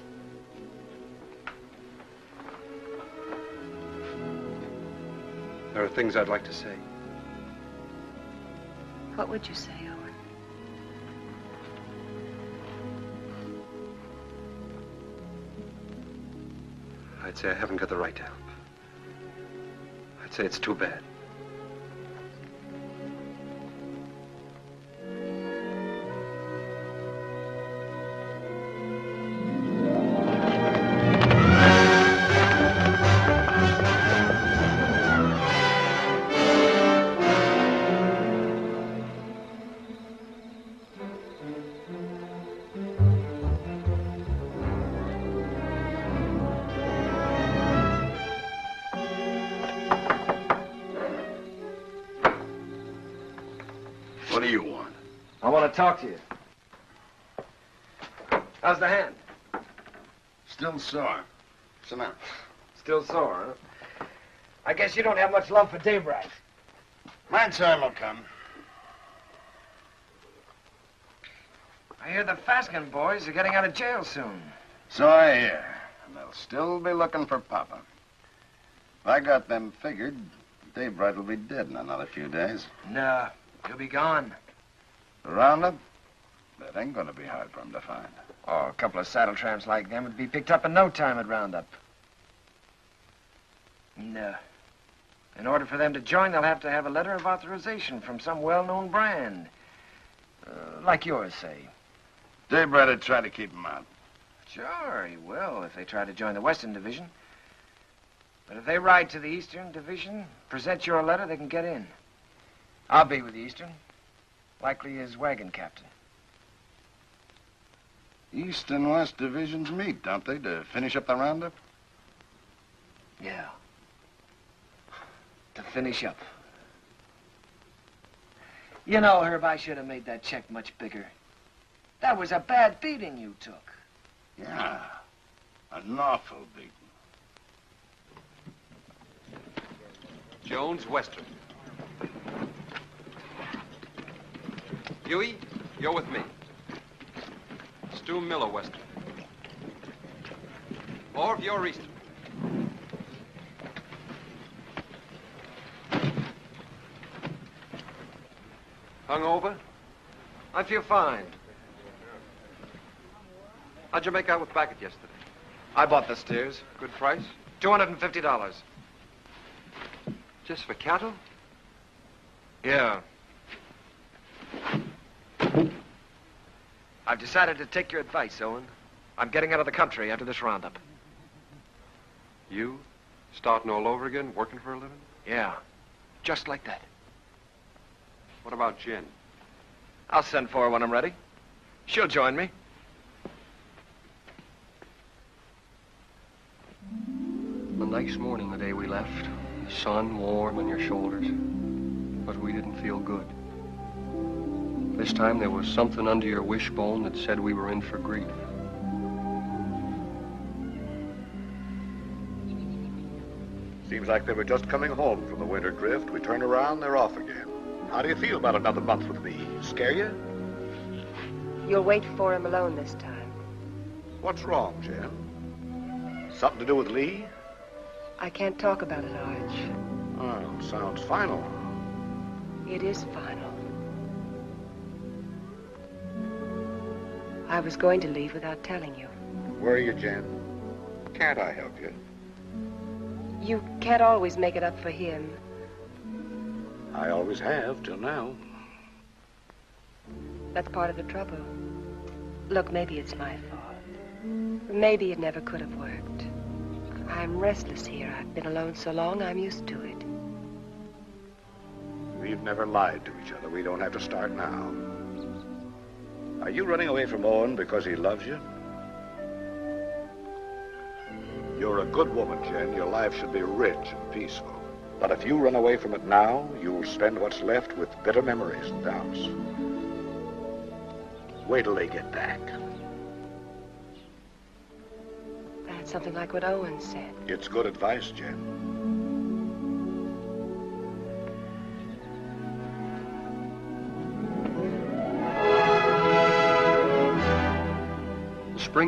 Speaker 10: There are things I'd like to say.
Speaker 6: What would you say, Owen?
Speaker 10: I'd say I haven't got the right to help. I'd say it's too bad.
Speaker 11: What do you want?
Speaker 12: I want to talk to you. How's the hand?
Speaker 11: Still sore. Sit down.
Speaker 12: Still sore, huh? I guess you don't have much love for Daybreak.
Speaker 11: My time will come.
Speaker 12: I hear the Faskin boys are getting out of jail soon.
Speaker 11: So I hear. And they'll still be looking for Papa. If I got them figured, Daybright will be dead in another few days.
Speaker 12: No, he'll be gone.
Speaker 11: The roundup? That ain't gonna be hard for him to find.
Speaker 12: Oh, a couple of saddle tramps like them would be picked up in no time at roundup. No. In order for them to join, they'll have to have a letter of authorization from some well-known brand. Like yours, say.
Speaker 11: Daybright would try to keep him out.
Speaker 12: Sure, he will if they try to join the Western Division. But if they ride to the Eastern Division, present your letter, they can get in. I'll be with the Eastern. Likely as wagon captain.
Speaker 11: East and West divisions meet, don't they, to finish up the roundup?
Speaker 12: Yeah. To finish up. You know, Herb, I should have made that check much bigger. That was a bad beating you took.
Speaker 11: Yeah. An awful beating.
Speaker 10: Jones, Western. Huey, you're with me. Stu Miller, Western. Orv, you're Eastern. Hungover?
Speaker 12: I feel fine.
Speaker 10: How'd you make out with Backett yesterday?
Speaker 12: I bought the steers.
Speaker 10: Good price?
Speaker 12: $250.
Speaker 10: Just for cattle?
Speaker 12: Yeah. I've decided to take your advice, Owen. I'm getting out of the country after this roundup.
Speaker 10: You? Starting all over again, working for a living?
Speaker 12: Yeah. Just like that.
Speaker 10: What about Jen?
Speaker 12: I'll send for her when I'm ready. She'll join me.
Speaker 1: The nice morning the day we left. The sun warm on your shoulders. But we didn't feel good. This time there was something under your wishbone that said we were in for grief.
Speaker 11: Seems like they were just coming home from the winter drift. We turn around, they're off again. How do you feel about another month with me? Scare you?
Speaker 6: You'll wait for him alone this time.
Speaker 11: What's wrong, Jen? Something to do with Lee?
Speaker 6: I can't talk about it, Arch.
Speaker 11: Oh, sounds final.
Speaker 6: It is final. I was going to leave without telling you.
Speaker 11: Where are you, Jen? Can't I help you?
Speaker 6: You can't always make it up for him.
Speaker 11: I always have, till now.
Speaker 6: That's part of the trouble. Look, maybe it's my fault. Maybe it never could have worked. I'm restless here. I've been alone so long, I'm used to it.
Speaker 11: We've never lied to each other. We don't have to start now. Are you running away from Owen because he loves you? You're a good woman, Jen. Your life should be rich and peaceful. But if you run away from it now, you'll spend what's left with bitter memories and doubts. Wait till they get back.
Speaker 6: That's something like what Owen said.
Speaker 11: It's good advice, Jen.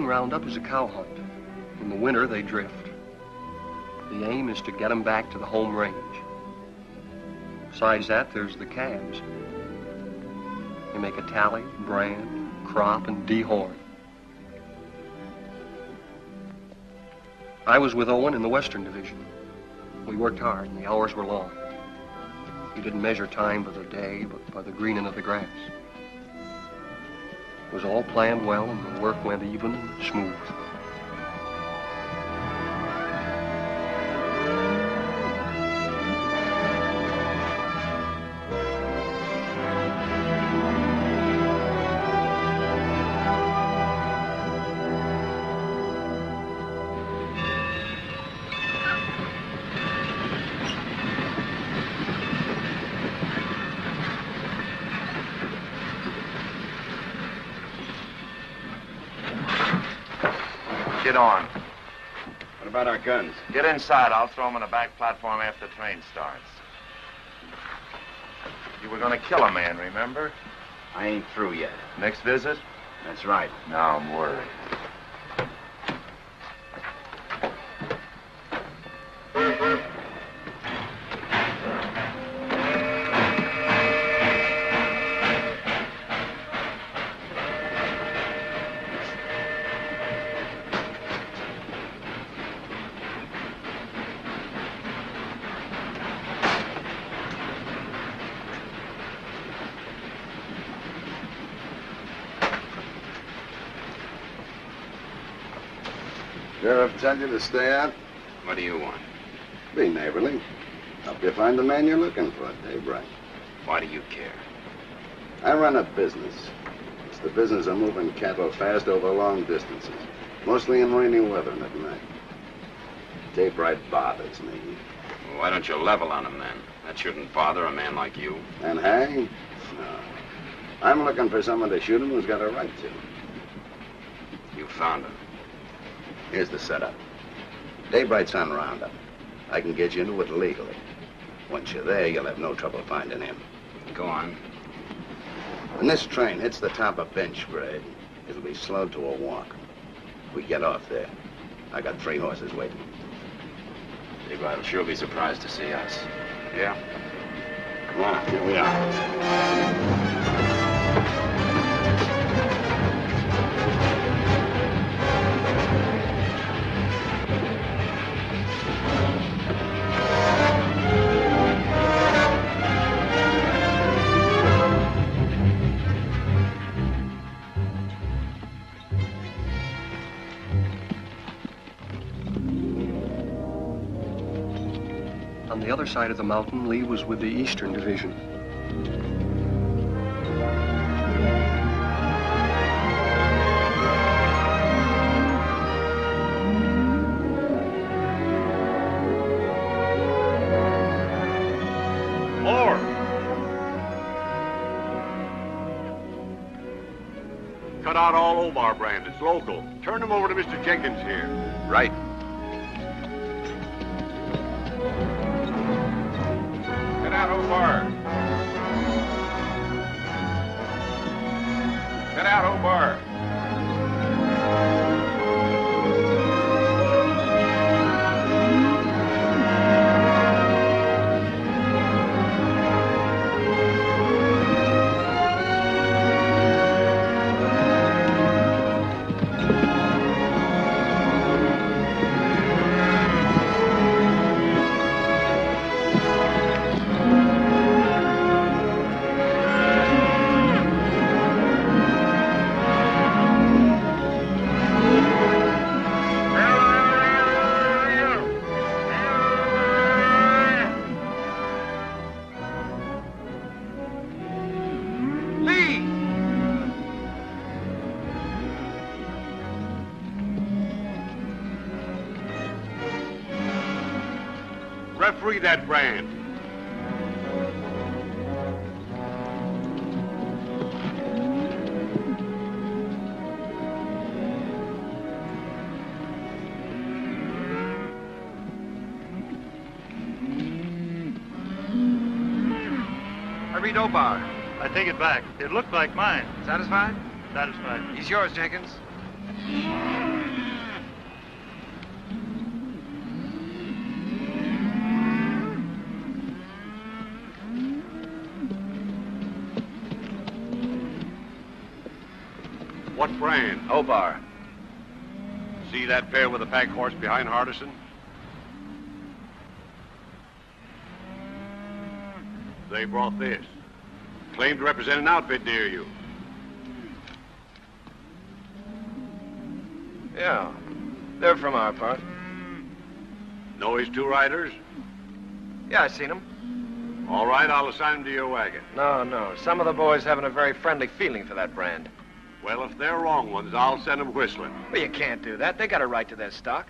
Speaker 1: roundup is a cow hunt. In the winter, they drift. The aim is to get them back to the home range. Besides that, there's the calves. They make a tally, brand, crop, and dehorn. I was with Owen in the Western Division. We worked hard, and the hours were long. We didn't measure time by the day, but by the greening of the grass. It was all planned well, and the work went even and smooth.
Speaker 2: Get on.
Speaker 9: What about our guns?
Speaker 2: Get inside. I'll throw them on the back platform after the train starts. You were going to kill a man, remember?
Speaker 9: I ain't through yet.
Speaker 2: Next visit?
Speaker 9: That's right.
Speaker 2: Now I'm worried.
Speaker 19: Sheriff tell you to stay out?
Speaker 9: What do you want?
Speaker 19: Be neighborly. Help you find the man you're looking for at daybreak.
Speaker 9: Why do you care?
Speaker 19: I run a business. It's the business of moving cattle fast over long distances, mostly in rainy weather and at night. Daybreak bothers me.
Speaker 9: Well, why don't you level on him then? That shouldn't bother a man like you.
Speaker 19: And hang? No. I'm looking for someone to shoot him who's got a right to.
Speaker 9: You found him.
Speaker 19: Here's the setup. Daybreak's on roundup. I can get you into it legally. Once you're there, you'll have no trouble finding him.
Speaker 9: Go on.
Speaker 19: When this train hits the top of bench grade, it'll be slowed to a walk. We get off there. I got 3 horses waiting.
Speaker 9: Daybreak will sure be surprised to see us.
Speaker 19: Yeah? Come on, here we are.
Speaker 1: On the other side of the mountain, Lee was with the Eastern Division.
Speaker 11: More! Cut out all Omar brand. It's local. Turn them over to Mr. Jenkins here.
Speaker 9: Right.
Speaker 13: Get out, Omar. Get out, Omar.
Speaker 11: Referee that brand.
Speaker 12: I read Obar.
Speaker 4: I take it back. It looked like mine.
Speaker 12: Satisfied?
Speaker 4: Satisfied.
Speaker 12: He's yours, Jenkins.
Speaker 11: brand?
Speaker 12: Obar.
Speaker 11: See that pair with the pack horse behind Hardison? They brought this. Claim to represent an outfit near you.
Speaker 12: Yeah, they're from our part.
Speaker 11: Know his two riders?
Speaker 12: Yeah, I seen them.
Speaker 11: All right, I'll assign them to your wagon.
Speaker 12: No. Some of the boys haven't a very friendly feeling for that brand.
Speaker 11: Well, if they're wrong ones, I'll send them whistling.
Speaker 12: Well, you can't do that. They got a right to their stock.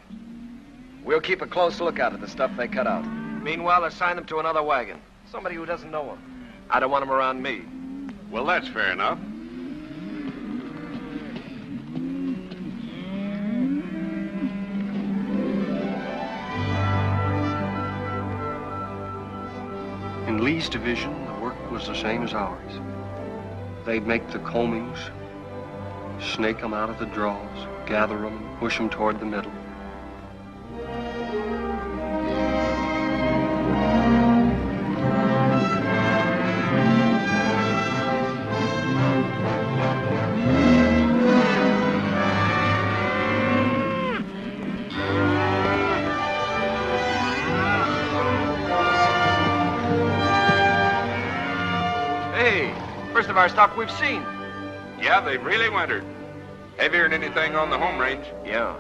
Speaker 12: We'll keep a close lookout at the stuff they cut out. Meanwhile, assign them to another wagon. Somebody who doesn't know them. I don't want them around me.
Speaker 11: Well, that's fair enough.
Speaker 1: In Lee's division, the work was the same as ours. They'd make the combings, snake them out of the draws, gather them, and push them toward the middle.
Speaker 12: First of our stock we've seen.
Speaker 13: Yeah, they've really wintered. Heavier than anything on the home range.
Speaker 12: Yeah.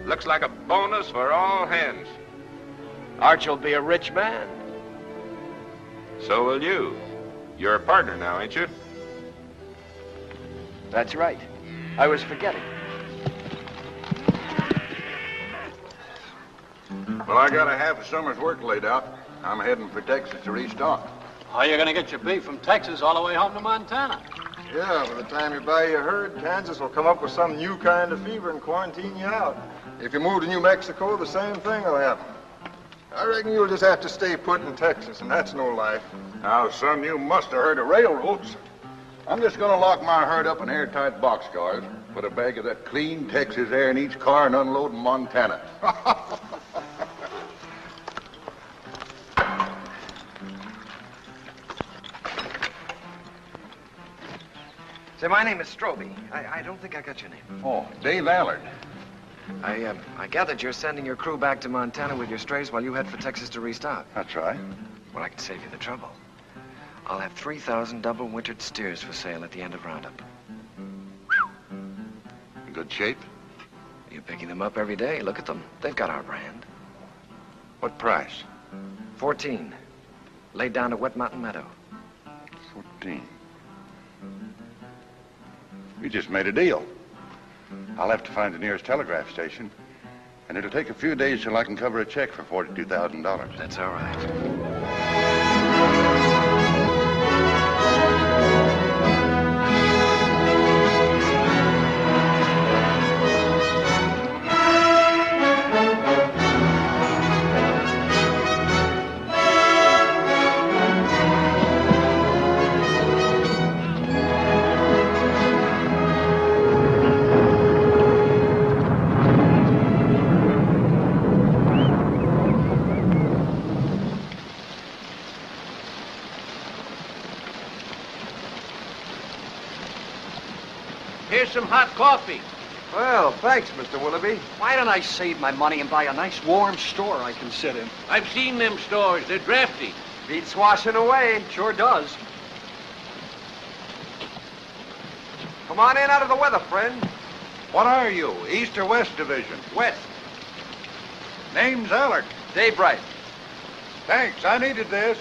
Speaker 13: Looks like a bonus for all hands.
Speaker 12: Arch'll be a rich man.
Speaker 13: So will you. You're a partner now, ain't you?
Speaker 12: That's right. I was forgetting.
Speaker 20: Well, I got a half a summer's work laid out. I'm heading for Texas to restock.
Speaker 4: How are you going to get your beef from Texas all the way home to Montana?
Speaker 20: Yeah, by the time you buy your herd, Kansas will come up with some new kind of fever and quarantine you out. If you move to New Mexico, the same thing will happen. I reckon you'll just have to stay put in Texas, and that's no life. Now, son, you must have heard of railroads. I'm just going to lock my herd up in airtight boxcars, put a bag of that clean Texas air in each car, and unload in Montana.
Speaker 12: Say, my name is Strobe. I don't think I got your name.
Speaker 20: Oh, Dave Allard.
Speaker 12: I gathered you're sending your crew back to Montana with your strays while you head for Texas to restock.
Speaker 20: That's right.
Speaker 12: Well, I can save you the trouble. I'll have 3,000 double-wintered steers for sale at the end of Roundup.
Speaker 20: In good shape?
Speaker 12: You're picking them up every day. Look at them. They've got our brand.
Speaker 20: What price?
Speaker 12: 14. Laid down to Wet Mountain Meadow.
Speaker 20: 14. We just made a deal. I'll have to find the nearest telegraph station, and it'll take a few days till I can cover a check for $42,000.
Speaker 12: That's all right.
Speaker 4: Here's some hot coffee.
Speaker 16: Well, thanks, Mr. Willoughby. Why don't I save my money and buy a nice warm store I can sit in?
Speaker 4: I've seen them stores. They're drafty.
Speaker 16: Beats washing away. Sure does. Come on in out of the weather, friend.
Speaker 20: What are you, East or West Division?
Speaker 16: West.
Speaker 20: Name's Allard.
Speaker 16: Dave Wright.
Speaker 20: Thanks, I needed this.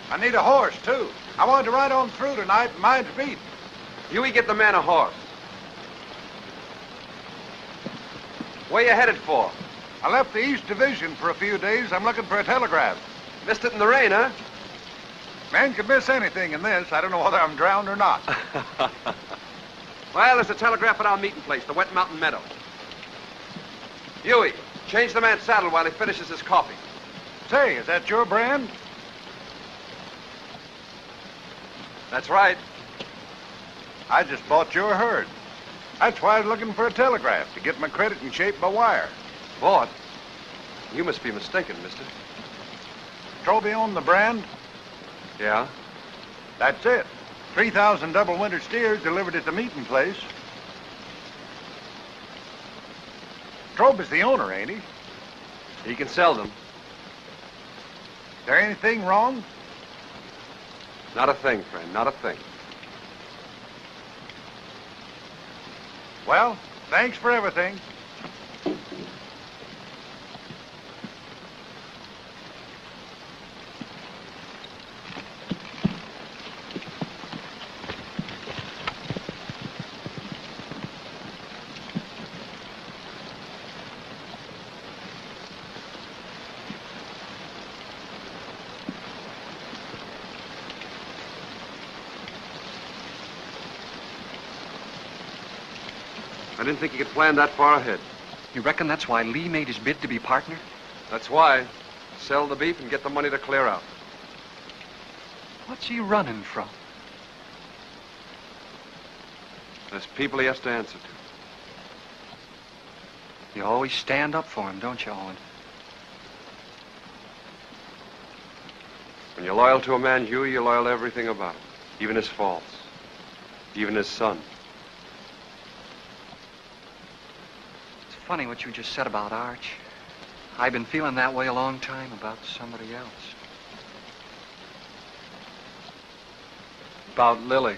Speaker 20: I need a horse, too. I wanted to ride on through tonight, and mine's beat.
Speaker 16: Huey, get the man a horse. Where you headed for?
Speaker 20: I left the East Division for a few days. I'm looking for a telegraph.
Speaker 16: Missed it in the rain, huh?
Speaker 20: Man could miss anything in this. I don't know whether I'm drowned or not.
Speaker 16: Well, there's a telegraph at our meeting place, the Wet Mountain Meadow. Huey, change the man's saddle while he finishes his coffee.
Speaker 20: Say, is that your brand?
Speaker 16: That's right.
Speaker 20: I just bought your herd. That's why I was looking for a telegraph, to get my credit in shape by wire.
Speaker 16: Bought? You must be mistaken, mister.
Speaker 20: Strobe owned the brand?
Speaker 16: Yeah?
Speaker 20: That's it. 3,000 double-winter steers delivered at the meeting place.
Speaker 11: Strobe is the owner, ain't he?
Speaker 10: He can sell them.
Speaker 11: Is there anything wrong?
Speaker 10: Not a thing, friend, not a thing.
Speaker 11: Well, thanks for everything.
Speaker 10: I didn't think he could plan that far ahead.
Speaker 16: You reckon that's why Lee made his bid to be partner?
Speaker 10: That's why. Sell the beef and get the money to clear out.
Speaker 16: What's he running from?
Speaker 10: There's people he has to answer to.
Speaker 16: You always stand up for him, don't you, Owen?
Speaker 10: When you're loyal to a man, Huey, you're loyal to everything about him. Even his faults. Even his son.
Speaker 16: It's funny what you just said about Arch. I've been feeling that way a long time about somebody else.
Speaker 10: About Lily.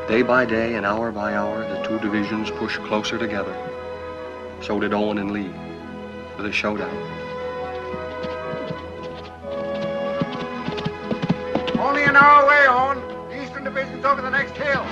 Speaker 1: Day by day and hour by hour, the two divisions pushed closer together. So did Owen and Lee, for the showdown.
Speaker 20: Only an hour away, Owen. The Eastern Division's over the next hill.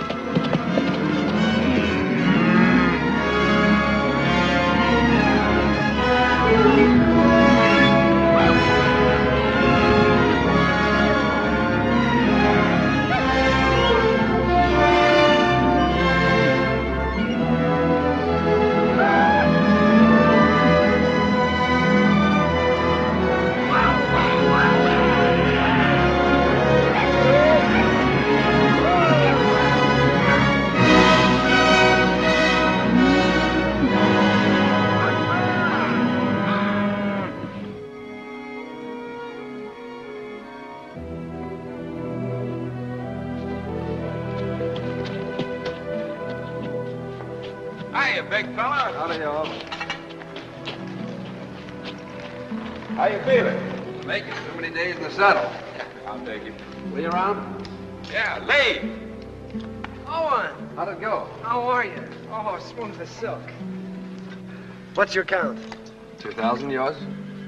Speaker 5: Hiya, big fella.
Speaker 10: Howdy, y'all.
Speaker 5: How you feeling?
Speaker 10: Make it. Too many days in the saddle.
Speaker 5: I'll take it.
Speaker 10: Lee around?
Speaker 5: Yeah, Lee.
Speaker 12: Owen!
Speaker 10: How'd it go?
Speaker 12: How are you? Oh, smooth as silk. What's your count?
Speaker 10: 2,000, yours?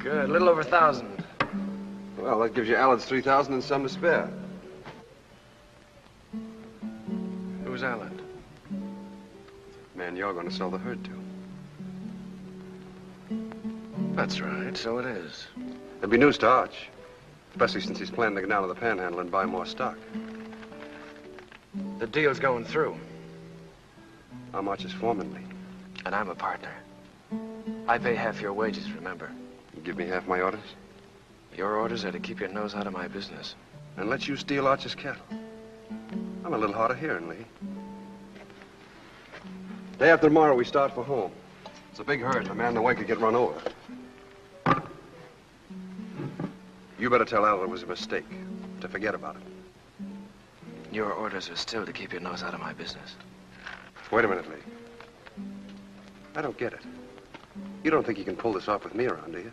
Speaker 12: Good, a little over 1,000.
Speaker 10: Well, that gives you Alan's 3,000 and some to spare.
Speaker 12: Who's Alan?
Speaker 10: Man, you're going to sell the herd to.
Speaker 12: That's right, so it is.
Speaker 10: There'll be news to Arch. Especially since he's planning to get down to the Panhandle and buy more stock.
Speaker 12: The deal's going through.
Speaker 10: I'm Arch's foreman, Lee.
Speaker 12: And I'm a partner. I pay half your wages, remember?
Speaker 10: You give me half my orders?
Speaker 12: Your orders are to keep your nose out of my business.
Speaker 10: And let you steal Arch's cattle. I'm a little hard of hearing, Lee. Day after tomorrow, we start for home. It's a big herd. A man in the way could get run over. You better tell Al it was a mistake. To forget about it.
Speaker 12: Your orders are still to keep your nose out of my business.
Speaker 10: Wait a minute, Lee. I don't get it. You don't think you can pull this off with me around, do you?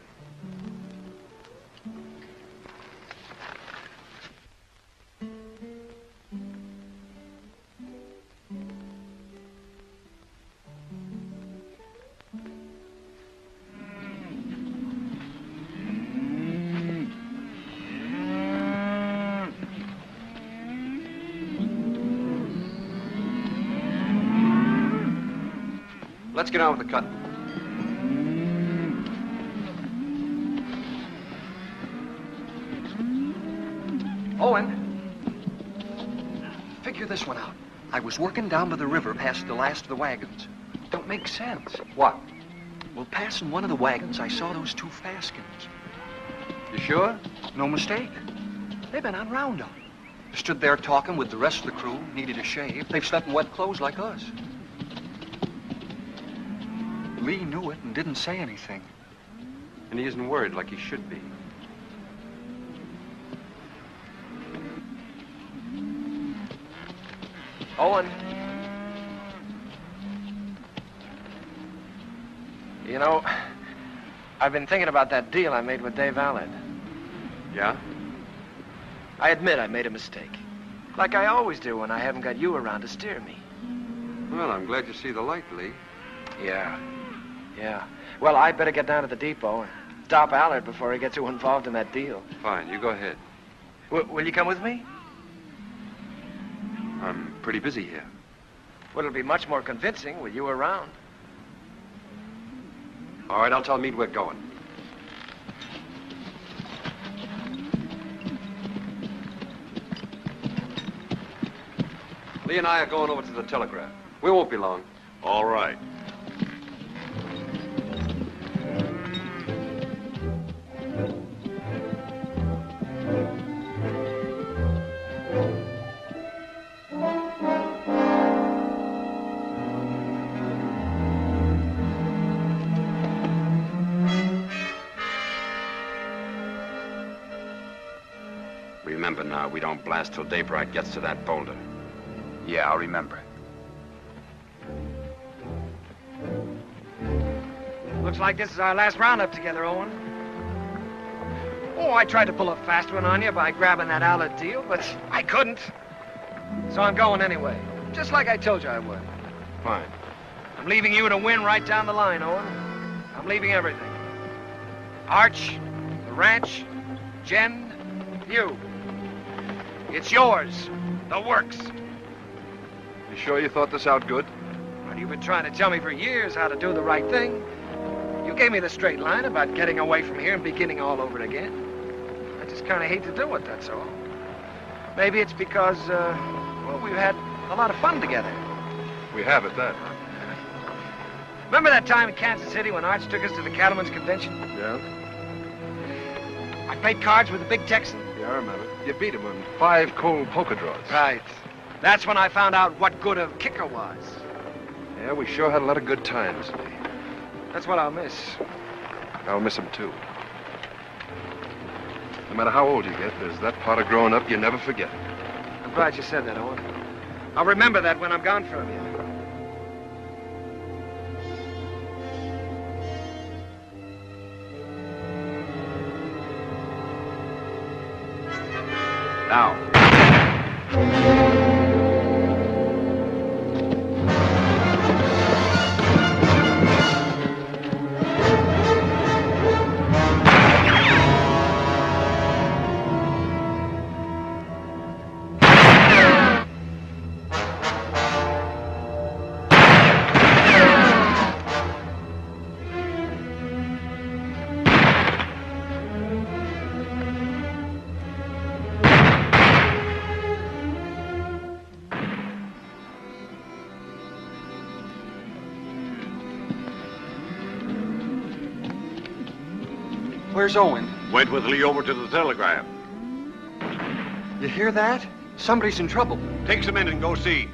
Speaker 10: Let's get on with the cut.
Speaker 1: Owen, figure this one out. I was working down by the river past the last of the wagons. Don't make sense.
Speaker 10: What?
Speaker 1: Well, passing one of the wagons, I saw those two Faskins.
Speaker 10: You sure?
Speaker 1: No mistake. They've been on roundup. Stood there talking with the rest of the crew, needed a shave. They've slept in wet clothes like us. Lee knew it and didn't say anything.
Speaker 10: And he isn't worried like he should be.
Speaker 12: Owen. You know, I've been thinking about that deal I made with Dave Allard.
Speaker 10: Yeah?
Speaker 12: I admit I made a mistake. Like I always do when I haven't got you around to steer me.
Speaker 10: Well, I'm glad you see the light, Lee.
Speaker 12: Yeah. Well, I better get down to the depot and stop Allard before he gets too involved in that deal.
Speaker 10: Fine, you go ahead.
Speaker 12: Will you come with me?
Speaker 10: I'm pretty busy here.
Speaker 12: Well, it'll be much more convincing with you around.
Speaker 10: All right, I'll tell Meade we're going. Lee and I are going over to the telegraph. We won't be long.
Speaker 11: All right.
Speaker 9: Remember now, we don't blast till daybreak gets to that boulder.
Speaker 5: Yeah, I'll remember.
Speaker 12: Looks like this is our last roundup together, Owen. Oh, I tried to pull a fast one on you by grabbing that Allard deal, but I couldn't. So I'm going anyway, just like I told you I would.
Speaker 10: Fine.
Speaker 12: I'm leaving you to win right down the line, Owen. I'm leaving everything. Arch, the ranch, Jen, you. It's yours. The works.
Speaker 10: You sure you thought this out good?
Speaker 12: Well, you've been trying to tell me for years how to do the right thing. You gave me the straight line about getting away from here and beginning all over again. I just kind of hate to do it, that's all. Maybe it's because, well, we've had a lot of fun together.
Speaker 10: We have at that.
Speaker 12: Remember that time in Kansas City when Arch took us to the Cattlemen's Convention?
Speaker 10: Yeah?
Speaker 12: I played cards with the big Texan.
Speaker 10: Yeah, I remember. You beat him in 5 cold poker draws.
Speaker 12: Right. That's when I found out what good a kicker was.
Speaker 10: Yeah, we sure had a lot of good times, Lee.
Speaker 12: That's what I'll miss.
Speaker 10: I'll miss him, too. No matter how old you get, there's that part of growing up you never forget.
Speaker 12: I'm glad you said that, Owen. I'll remember that when I'm gone from you.
Speaker 5: Now.
Speaker 1: Where's Owen?
Speaker 11: Went with Lee over to the telegraph.
Speaker 1: You hear that? Somebody's in trouble.
Speaker 11: Take some in and go see.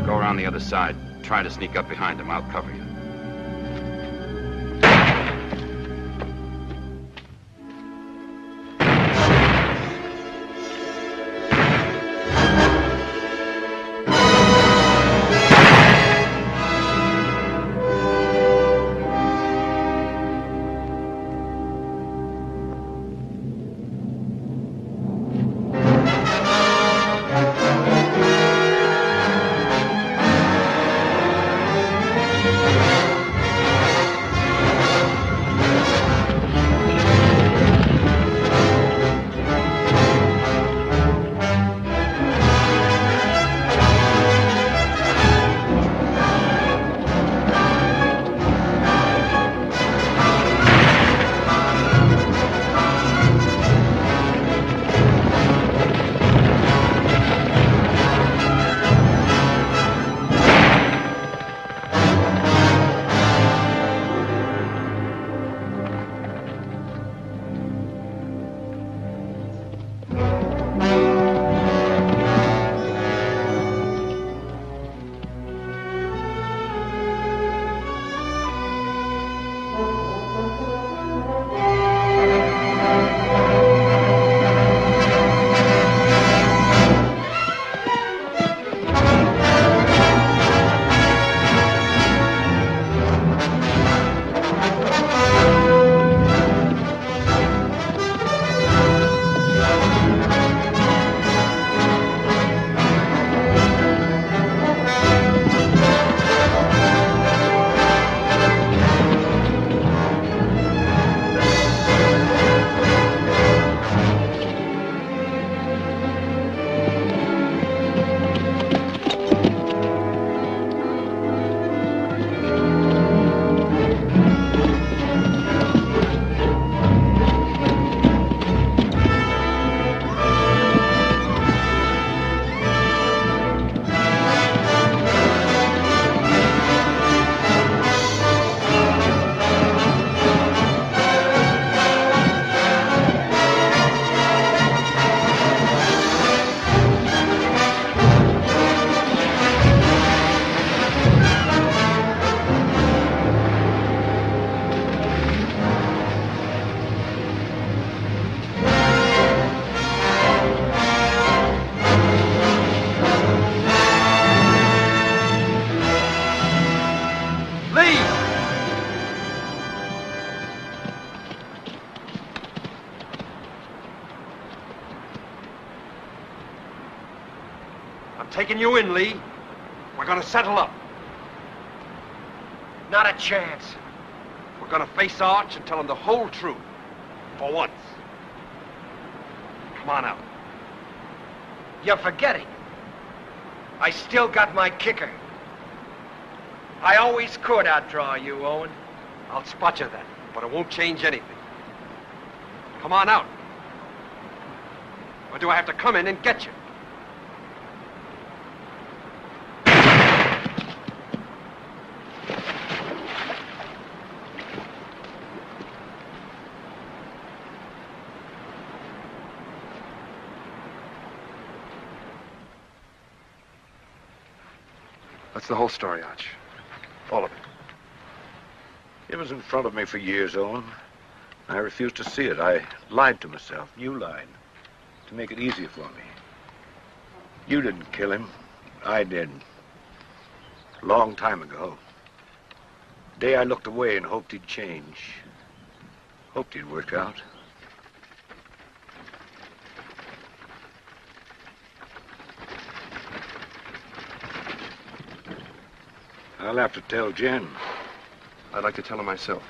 Speaker 9: Go around the other side. Try to sneak up behind him. I'll cover you.
Speaker 10: I'm taking you in, Lee. We're gonna settle up.
Speaker 12: Not a chance.
Speaker 10: We're gonna face Arch and tell him the whole truth. For once. Come on out.
Speaker 12: You're forgetting. I still got my kicker. I always could outdraw you, Owen.
Speaker 10: I'll spot you then, but it won't change anything. Come on out. Or do I have to come in and get you? That's the whole story, Arch. All of it.
Speaker 11: It was in front of me for years, Owen. I refused to see it. I lied to myself. You lied. To make it easier for me. You didn't kill him. I did. A long time ago. The day I looked away and hoped he'd change. Hoped he'd work out. I'll have to tell Jen.
Speaker 10: I'd like to tell her myself.